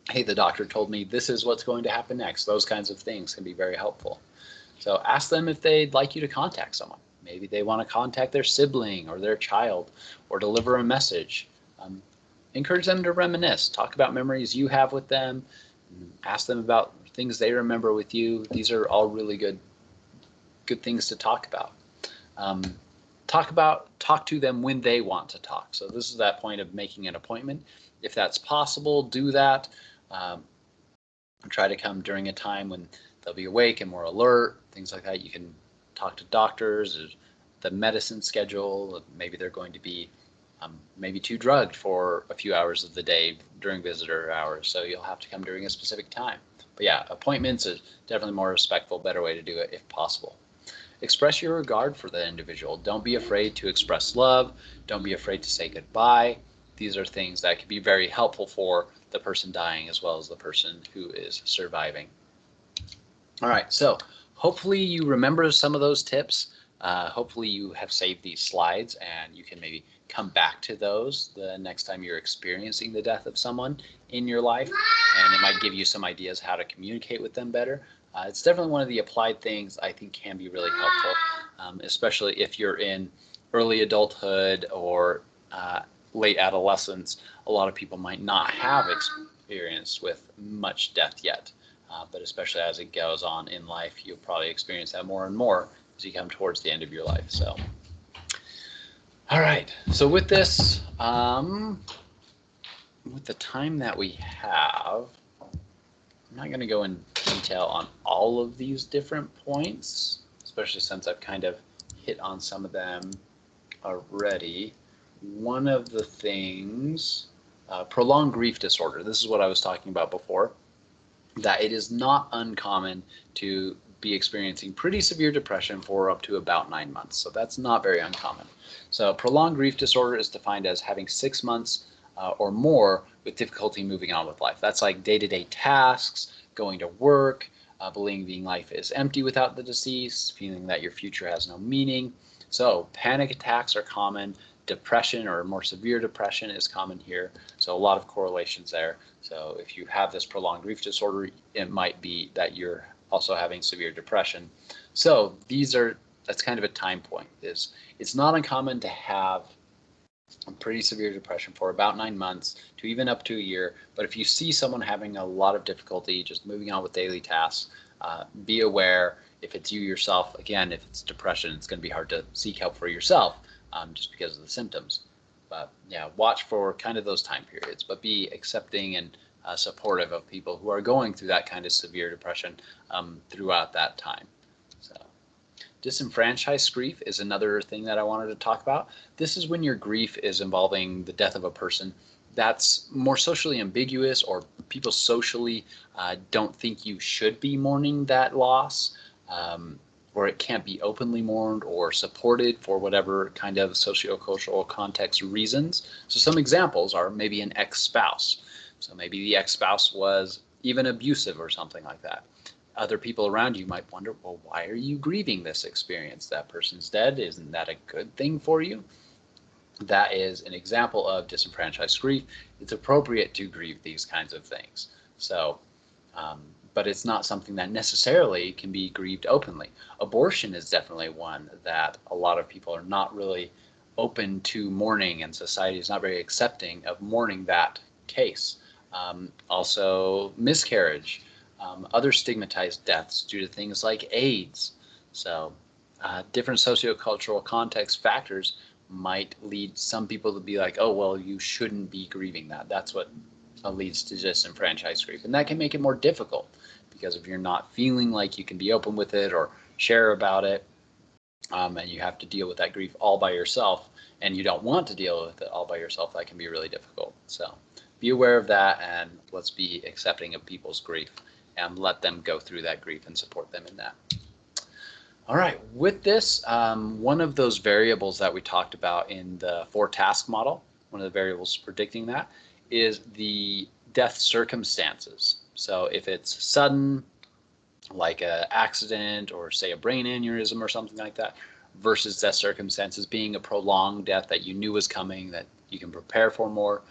Hey, the doctor told me this is what's going to happen next. Those kinds of things can be very helpful. So ask them if they'd like you to contact someone. Maybe they want to contact their sibling or their child or deliver a message. Encourage them to reminisce. Talk about memories you have with them. Ask them about things they remember with you. These are all really good things to talk about. Talk to them when they want to talk. So this is that point of making an appointment. If that's possible, do that. Try to come during a time when they'll be awake and more alert, things like that. You can talk to doctors, the medicine schedule. Maybe they're going to be maybe too drugged for a few hours of the day during visitor hours, so you'll have to come during a specific time. But yeah, appointments is definitely more respectful, better way to do it if possible. Express your regard for the individual. Don't be afraid to express love. Don't be afraid to say goodbye. These are things that can be very helpful for the person dying as well as the person who is surviving. All right, so hopefully you remember some of those tips. Hopefully you have saved these slides and you can maybe come back to those the next time you're experiencing the death of someone in your life, and it might give you some ideas how to communicate with them better. It's definitely one of the applied things I think can be really helpful, especially if you're in early adulthood or late adolescence. A lot of people might not have experience with much death yet, but especially as it goes on in life, you'll probably experience that more and more as you come towards the end of your life. So, all right. So with this, with the time that we have, I'm not going to go in detail on all of these different points, especially since I've kind of hit on some of them already. One of the things Prolonged grief disorder. This is what I was talking about before, that it is not uncommon to be experiencing pretty severe depression for up to about 9 months. So that's not very uncommon. So prolonged grief disorder is defined as having 6 months or more with difficulty moving on with life. That's like day-to-day tasks, going to work, believing life is empty without the deceased, feeling that your future has no meaning. So panic attacks are common. Depression or more severe depression is common here. So a lot of correlations there. So if you have this prolonged grief disorder, it might be that you're also having severe depression. So that's kind of a time point. It's not uncommon to have pretty severe depression for about 9 months to even up to a year. But if you see someone having a lot of difficulty just moving on with daily tasks, be aware. If it's you yourself, again, if it's depression, it's going to be hard to seek help for yourself just because of the symptoms. But yeah, watch for kind of those time periods, but be accepting and supportive of people who are going through that kind of severe depression throughout that time. So disenfranchised grief is another thing that I wanted to talk about. This is when your grief is involving the death of a person that's more socially ambiguous, or people socially don't think you should be mourning that loss, or it can't be openly mourned or supported for whatever kind of sociocultural context reasons. So some examples are maybe an ex-spouse. So maybe the ex-spouse was even abusive or something like that. Other people around you might wonder, well, why are you grieving this experience? That person's dead. Isn't that a good thing for you? That is an example of disenfranchised grief. It's appropriate to grieve these kinds of things. So, but it's not something that necessarily can be grieved openly. Abortion is definitely one that a lot of people are not really open to mourning, and society is not very accepting of mourning that case. Also miscarriage, other stigmatized deaths due to things like AIDS. So different sociocultural context factors might lead some people to be like, oh, well, you shouldn't be grieving that. That's what leads to disenfranchised grief. And that can make it more difficult, because if you're not feeling like you can be open with it or share about it, and you have to deal with that grief all by yourself, and you don't want to deal with it all by yourself, that can be really difficult. So be aware of that, and let's be accepting of people's grief and let them go through that grief and support them in that. All right, with this, one of those variables that we talked about in the 4-task model, one of the variables predicting that, is the death circumstances. So if it's sudden, like an accident or say a brain aneurysm or something like that, versus death circumstances being a prolonged death that you knew was coming, that you can prepare for more,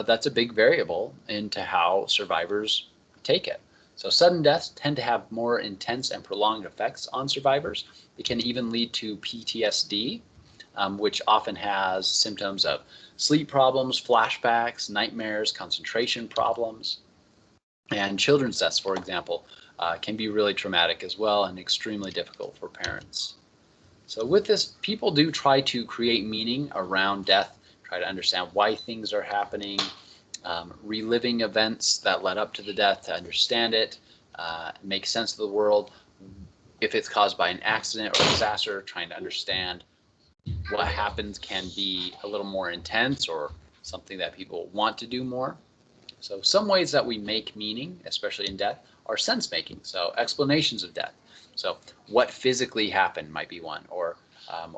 that's a big variable into how survivors take it. So sudden deaths tend to have more intense and prolonged effects on survivors. It can even lead to PTSD, which often has symptoms of sleep problems, flashbacks, nightmares, concentration problems. And children's deaths, for example, can be really traumatic as well and extremely difficult for parents. So with this, people do try to create meaning around death, try to understand why things are happening, reliving events that led up to the death to understand it, make sense of the world. If it's caused by an accident or disaster, trying to understand what happens can be a little more intense or something that people want to do more. So some ways that we make meaning, especially in death, are sense making. So explanations of death. So what physically happened might be one, or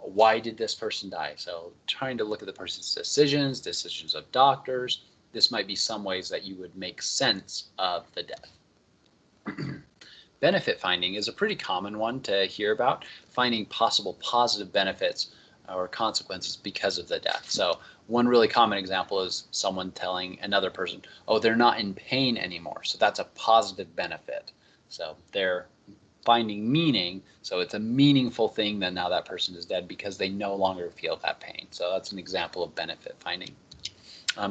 why did this person die? So trying to look at the person's decisions of doctors. This might be some ways that you would make sense of the death. Benefit finding is a pretty common one to hear about, finding possible positive benefits or consequences because of the death. So one really common example is someone telling another person, oh, they're not in pain anymore. So that's a positive benefit. So they're finding meaning. So it's a meaningful thing that now that person is dead because they no longer feel that pain. So that's an example of benefit finding.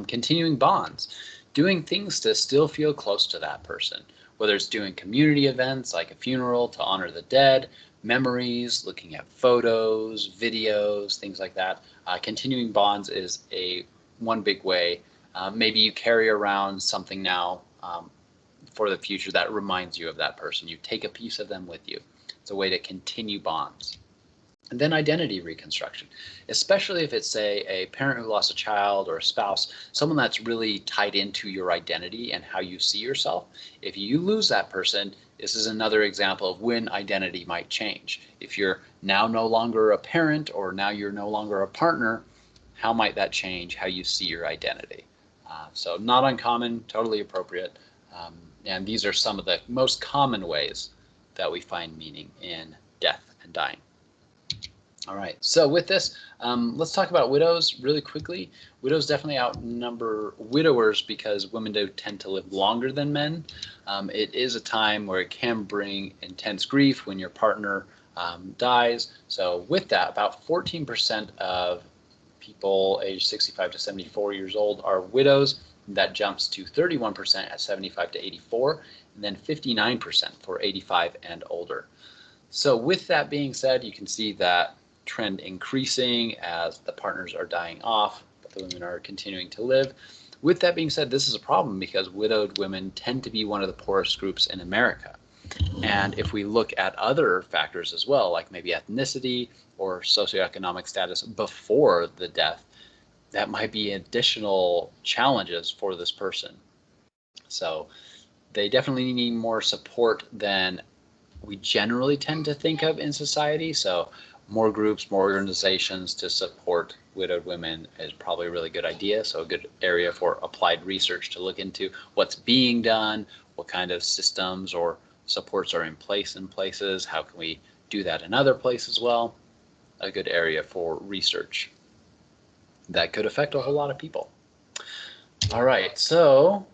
Continuing bonds, doing things to still feel close to that person, whether it's doing community events like a funeral to honor the dead, memories, looking at photos, videos, things like that. Continuing bonds is one big way. Maybe you carry around something now for the future that reminds you of that person. You take a piece of them with you. It's a way to continue bonds. And then identity reconstruction, especially if it's, say, a parent who lost a child or a spouse, someone that's really tied into your identity and how you see yourself. If you lose that person, this is another example of when identity might change. If you're now no longer a parent or now you're no longer a partner, how might that change how you see your identity? So not uncommon, totally appropriate. And these are some of the most common ways that we find meaning in death and dying. All right, so with this, let's talk about widows really quickly. Widows definitely outnumber widowers because women do tend to live longer than men. It is a time where it can bring intense grief when your partner dies. So with that, about 14% of people aged 65 to 74 years old are widows. That jumps to 31% at 75 to 84, and then 59% for 85 and older. So with that being said, you can see that trend increasing as the partners are dying off, but the women are continuing to live. With that being said, this is a problem because widowed women tend to be one of the poorest groups in America. And if we look at other factors as well, like maybe ethnicity or socioeconomic status before the death, that might be additional challenges for this person. So they definitely need more support than we generally tend to think of in society. So more groups, more organizations to support widowed women is probably a really good idea. So a good area for applied research to look into what's being done, what kind of systems or supports are in place in places, how can we do that in other places as well. A good area for research that could affect a whole lot of people. All right, so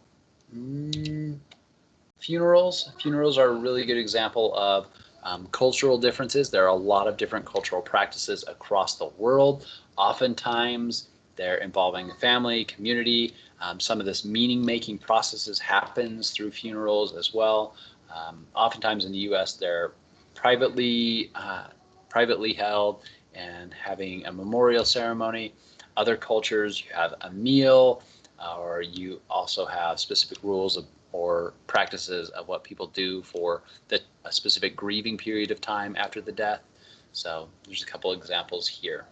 funerals. Funerals are a really good example of cultural differences. There are a lot of different cultural practices across the world. Oftentimes, they're involving family, community. Some of this meaning-making processes happens through funerals as well. Oftentimes in the U.S., they're privately held and having a memorial ceremony. Other cultures, you have a meal, or you also have specific rules or practices of what people do for a specific grieving period of time after the death. So there's a couple examples here.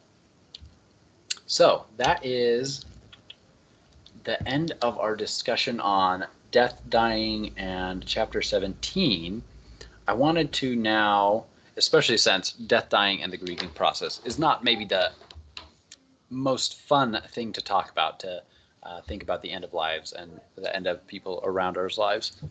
So that is the end of our discussion on death, dying, and chapter 17. I wanted to now, especially since death, dying, and the grieving process is not maybe the most fun thing to talk about, to think about the end of lives and the end of people around our lives.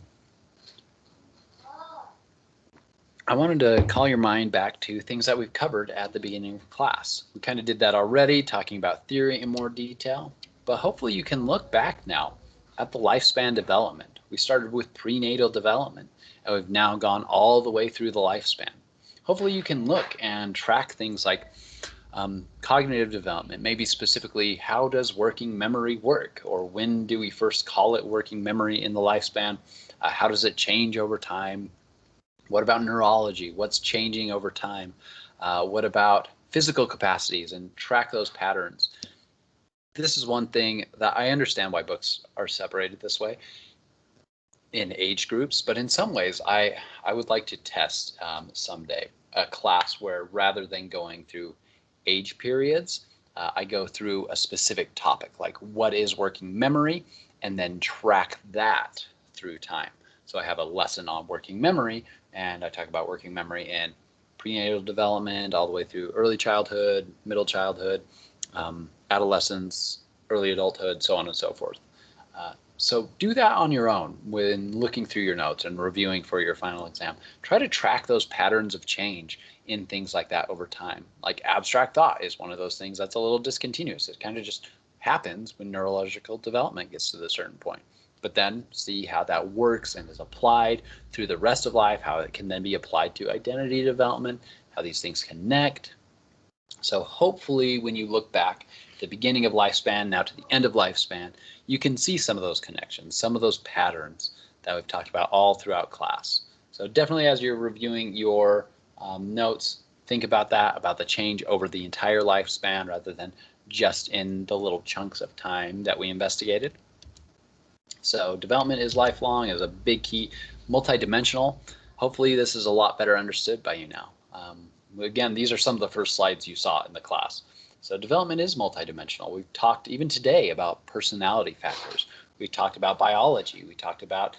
I wanted to call your mind back to things that we've covered at the beginning of class. We kind of did that already, talking about theory in more detail, but hopefully you can look back now at the lifespan development. We started with prenatal development, and we've now gone all the way through the lifespan. Hopefully you can look and track things like cognitive development, maybe specifically how does working memory work, or when do we first call it working memory in the lifespan? How does it change over time? What about neurology? What's changing over time? What about physical capacities, and track those patterns? This is one thing that I understand why books are separated this way in age groups, but in some ways I would like to test someday a class where rather than going through age periods, I go through a specific topic, like what is working memory, and then track that through time. So I have a lesson on working memory, and I talk about working memory in prenatal development all the way through early childhood, middle childhood, adolescence, early adulthood, so on and so forth. So do that on your own when looking through your notes and reviewing for your final exam. Try to track those patterns of change in things like that over time. Like abstract thought is one of those things that's a little discontinuous. It kind of just happens when neurological development gets to a certain point. But then see how that works and is applied through the rest of life, how it can then be applied to identity development, how these things connect. So hopefully when you look back at the beginning of lifespan, now to the end of lifespan, you can see some of those connections, some of those patterns that we've talked about all throughout class. So definitely as you're reviewing your notes, think about that, about the change over the entire lifespan rather than just in the little chunks of time that we investigated. So development is lifelong, is a big key, multidimensional. Hopefully this is a lot better understood by you now. Again, these are some of the first slides you saw in the class. So development is multidimensional. We've talked even today about personality factors. We talked about biology. We talked about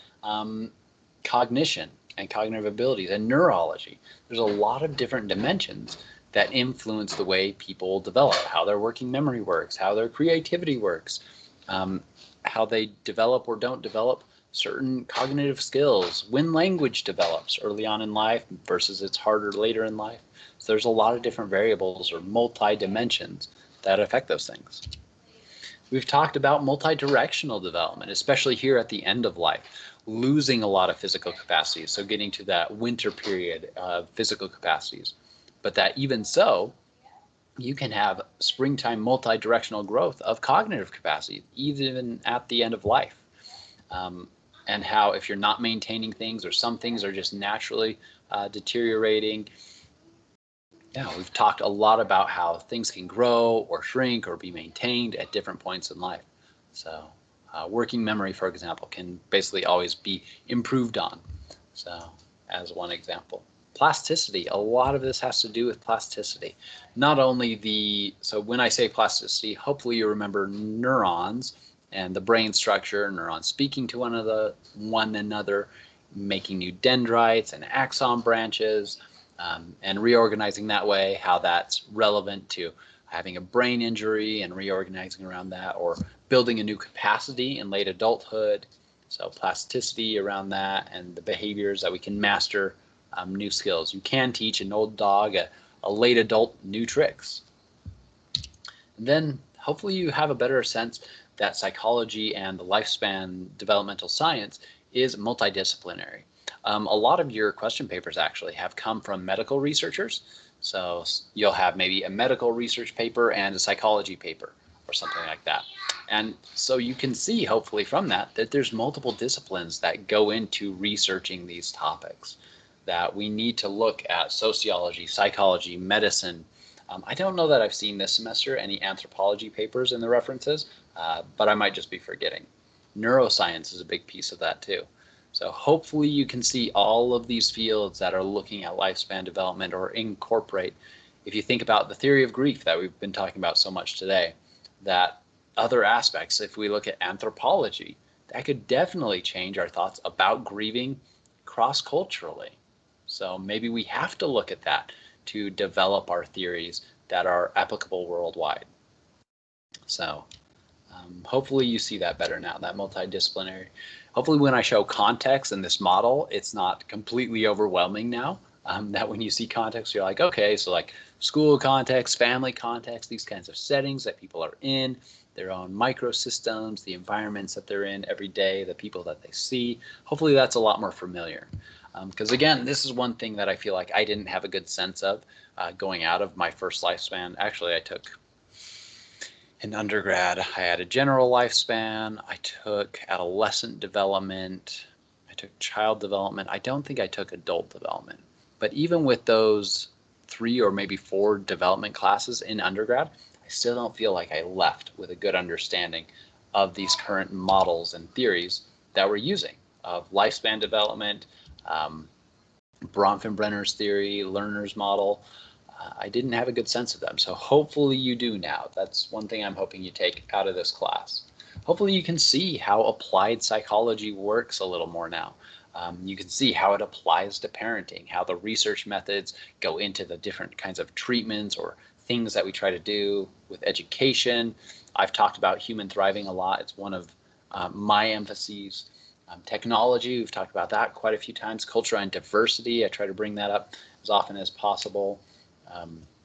cognition and cognitive abilities and neurology. There's a lot of different dimensions that influence the way people develop, how their working memory works, how their creativity works, how they develop or don't develop certain cognitive skills, when language develops early on in life versus it's harder later in life. So there's a lot of different variables or multi-dimensions that affect those things. We've talked about multi-directional development, especially here at the end of life, losing a lot of physical capacities, so getting to that winter period of physical capacities. But that even so, you can have springtime multi-directional growth of cognitive capacity, even at the end of life. And how if you're not maintaining things or some things are just naturally deteriorating. Yeah, we've talked a lot about how things can grow or shrink or be maintained at different points in life. So working memory, for example, can basically always be improved on. So as one example. Plasticity, a lot of this has to do with plasticity. Not only so when I say plasticity, hopefully you remember neurons and the brain structure, neurons speaking to one another, making new dendrites and axon branches, and reorganizing that way, how that's relevant to having a brain injury and reorganizing around that, or building a new capacity in late adulthood. So plasticity around that and the behaviors that we can master new skills. You can teach an old dog a late adult new tricks. And then hopefully you have a better sense that psychology and the lifespan developmental science is multidisciplinary. A lot of your question papers actually have come from medical researchers. So you'll have maybe a medical research paper and a psychology paper or something like that. And so you can see hopefully from that there's multiple disciplines that go into researching these topics, that we need to look at sociology, psychology, medicine. I don't know that I've seen this semester any anthropology papers in the references, but I might just be forgetting. Neuroscience is a big piece of that too. So hopefully you can see all of these fields that are looking at lifespan development or incorporate. If you think about the theory of grief that we've been talking about so much today, that other aspects, if we look at anthropology, that could definitely change our thoughts about grieving cross-culturally. So maybe we have to look at that to develop our theories that are applicable worldwide. So hopefully you see that better now, that multidisciplinary. Hopefully when I show context in this model, it's not completely overwhelming now. That when you see context, you're like, okay, so like school context, family context, these kinds of settings that people are in, their own microsystems, the environments that they're in every day, the people that they see. Hopefully that's a lot more familiar. Because again, this is one thing that I feel like I didn't have a good sense of going out of my first lifespan. Actually, I took in undergrad, I had a general lifespan, I took adolescent development, I took child development. I don't think I took adult development. But even with those 3 or maybe 4 development classes in undergrad, I still don't feel like I left with a good understanding of these current models and theories that we're using of lifespan development, Bronfenbrenner's theory, Lerner's model. I didn't have a good sense of them. So hopefully you do now. That's one thing I'm hoping you take out of this class. Hopefully you can see how applied psychology works a little more now. You can see how it applies to parenting, how the research methods go into the different kinds of treatments or things that we try to do with education. I've talked about human thriving a lot. It's one of my emphases. Technology, we've talked about that quite a few times. Culture and diversity, I try to bring that up as often as possible.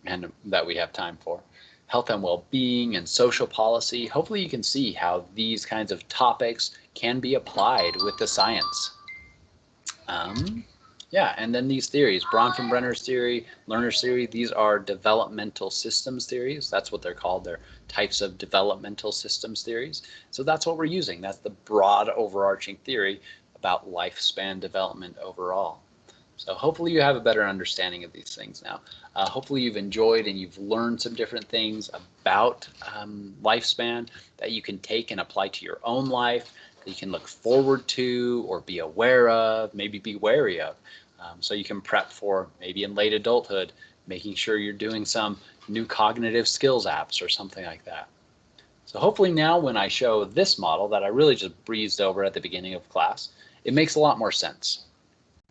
And that we have time for. Health and well-being and social policy. Hopefully you can see how these kinds of topics can be applied with the science. Yeah, and then these theories, Bronfenbrenner's theory, Lerner's theory, these are developmental systems theories. That's what they're called. They're types of developmental systems theories. So that's what we're using. That's the broad overarching theory about lifespan development overall. So hopefully you have a better understanding of these things now. Hopefully you've enjoyed and you've learned some different things about lifespan that you can take and apply to your own life, that you can look forward to or be aware of, maybe be wary of. So you can prep for maybe in late adulthood, making sure you're doing some new cognitive skills apps or something like that. So hopefully now when I show this model that I really just breezed over at the beginning of class, it makes a lot more sense.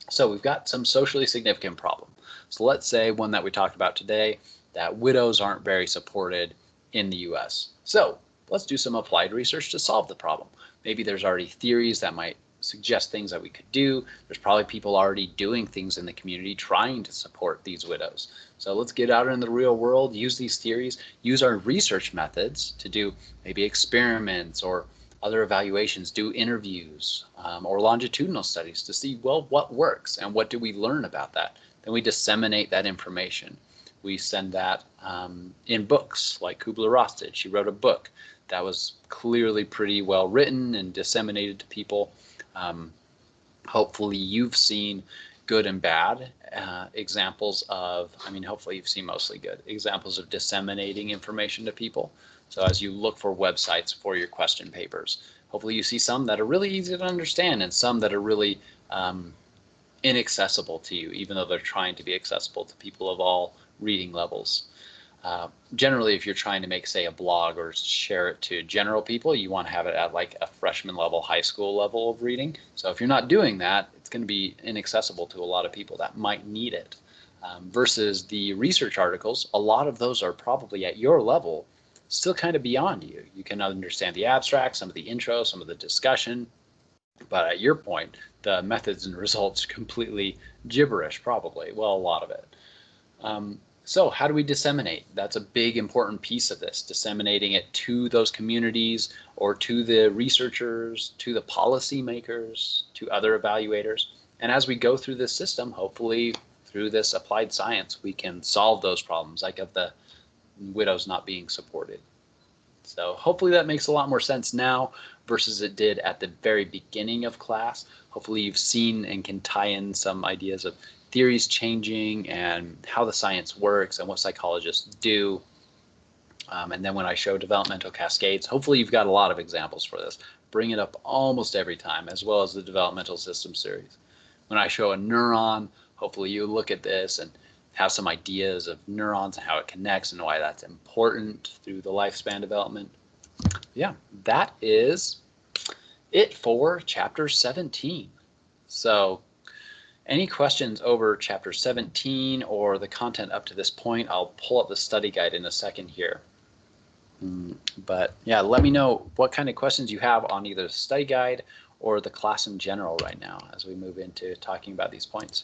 So we've got some socially significant problem. So let's say one that we talked about today, that widows aren't very supported in the US. So let's do some applied research to solve the problem. Maybe there's already theories that might suggest things that we could do. There's probably people already doing things in the community trying to support these widows. So let's get out in the real world, use these theories, use our research methods to do maybe experiments or other evaluations, do interviews or longitudinal studies to see, well, what works and what do we learn about that? Then we disseminate that information. We send that in books, like Kubler-Ross did. She wrote a book that was clearly pretty well written and disseminated to people. Hopefully you've seen good and bad examples of, hopefully you've seen mostly good examples of disseminating information to people. So as you look for websites for your question papers, hopefully you see some that are really easy to understand and some that are really inaccessible to you, even though they're trying to be accessible to people of all reading levels. Generally, if you're trying to make, say, a blog or share it to general people, you want to have it at like a freshman level, high school level of reading. So if you're not doing that, it's going to be inaccessible to a lot of people that might need it. Versus the research articles, a lot of those are probably at your level, still kind of beyond you. You can understand the abstract, some of the intro, some of the discussion, but at your point, the methods and results completely gibberish, probably. Well, a lot of it. So how do we disseminate? That's a big important piece of this, disseminating it to those communities or to the researchers, to the policymakers, to other evaluators. And as we go through this system, hopefully through this applied science, we can solve those problems, like of the widows not being supported. So hopefully that makes a lot more sense now versus it did at the very beginning of class. Hopefully you've seen and can tie in some ideas of theories changing and how the science works and what psychologists do. And then when I show developmental cascades, hopefully you've got a lot of examples for this. Bring it up almost every time, as well as the developmental system series. When I show a neuron, hopefully you look at this and have some ideas of neurons and how it connects and why that's important through the lifespan development. Yeah, that is it for chapter 17. So any questions over chapter 17 or the content up to this point? I'll pull up the study guide in a second here. But yeah, let me know what kind of questions you have on either the study guide or the class in general right now as we move into talking about these points.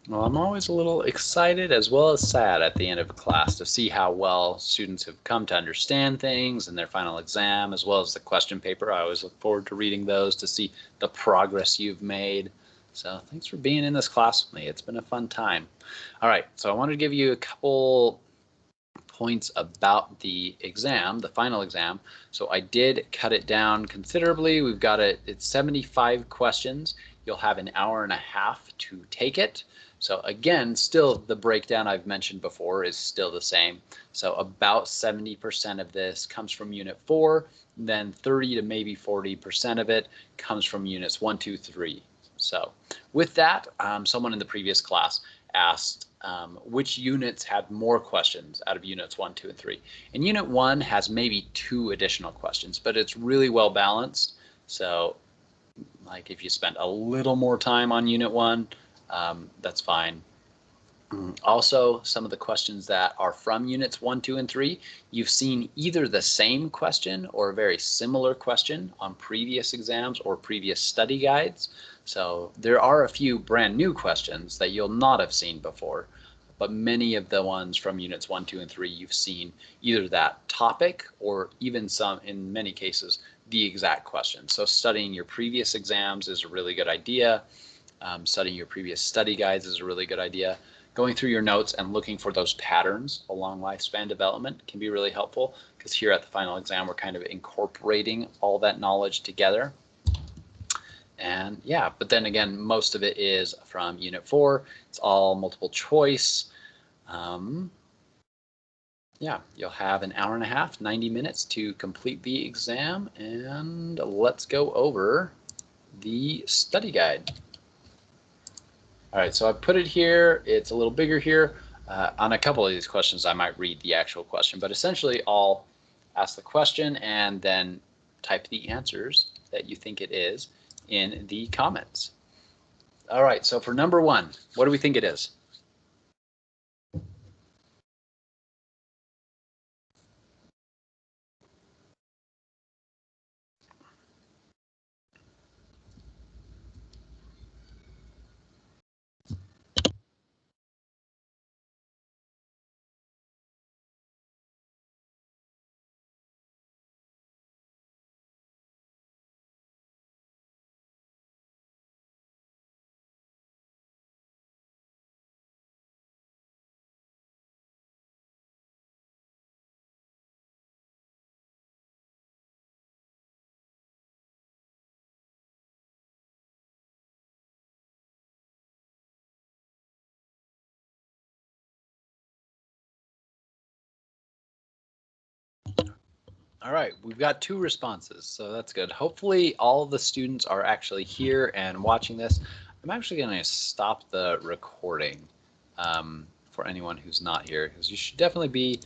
Well, I'm always a little excited as well as sad at the end of class to see how well students have come to understand things in their final exam, as well as the question paper. I always look forward to reading those to see the progress you've made. So thanks for being in this class with me. It's been a fun time. All right, so I wanted to give you a couple points about the exam, the final exam. So I did cut it down considerably. We've got it's 75 questions. You'll have an hour and a half to take it. So again, still the breakdown I've mentioned before is still the same. So about 70% of this comes from Unit 4, then 30 to maybe 40% of it comes from Units 1, 2, 3. So with that, someone in the previous class asked which units had more questions out of Units 1, 2, and 3. And Unit 1 has maybe 2 additional questions, but it's really well balanced. So like if you spend a little more time on Unit 1, that's fine. Also, some of the questions that are from Units 1, 2, and 3, you've seen either the same question or a very similar question on previous exams or previous study guides. So there are a few brand new questions that you'll not have seen before, but many of the ones from Units 1, 2, and 3, you've seen either that topic or even some, in many cases, the exact question. So studying your previous exams is a really good idea. Studying your previous study guides is a really good idea. going through your notes and looking for those patterns along lifespan development can be really helpful, because here at the final exam we're kind of incorporating all that knowledge together. And yeah, but then again, most of it is from Unit 4. It's all multiple choice. Yeah, you'll have an hour and a half, 90 minutes to complete the exam, and let's go over the study guide. All right, so I put it here. It's a little bigger here. On a couple of these questions, I might read the actual question, but essentially I'll ask the question and then type the answers that you think it is in the comments. All right, so for number 1, what do we think it is? All right, we've got 2 responses, so that's good. Hopefully all of the students are actually here and watching this. I'm actually going to stop the recording for anyone who's not here, because you should definitely be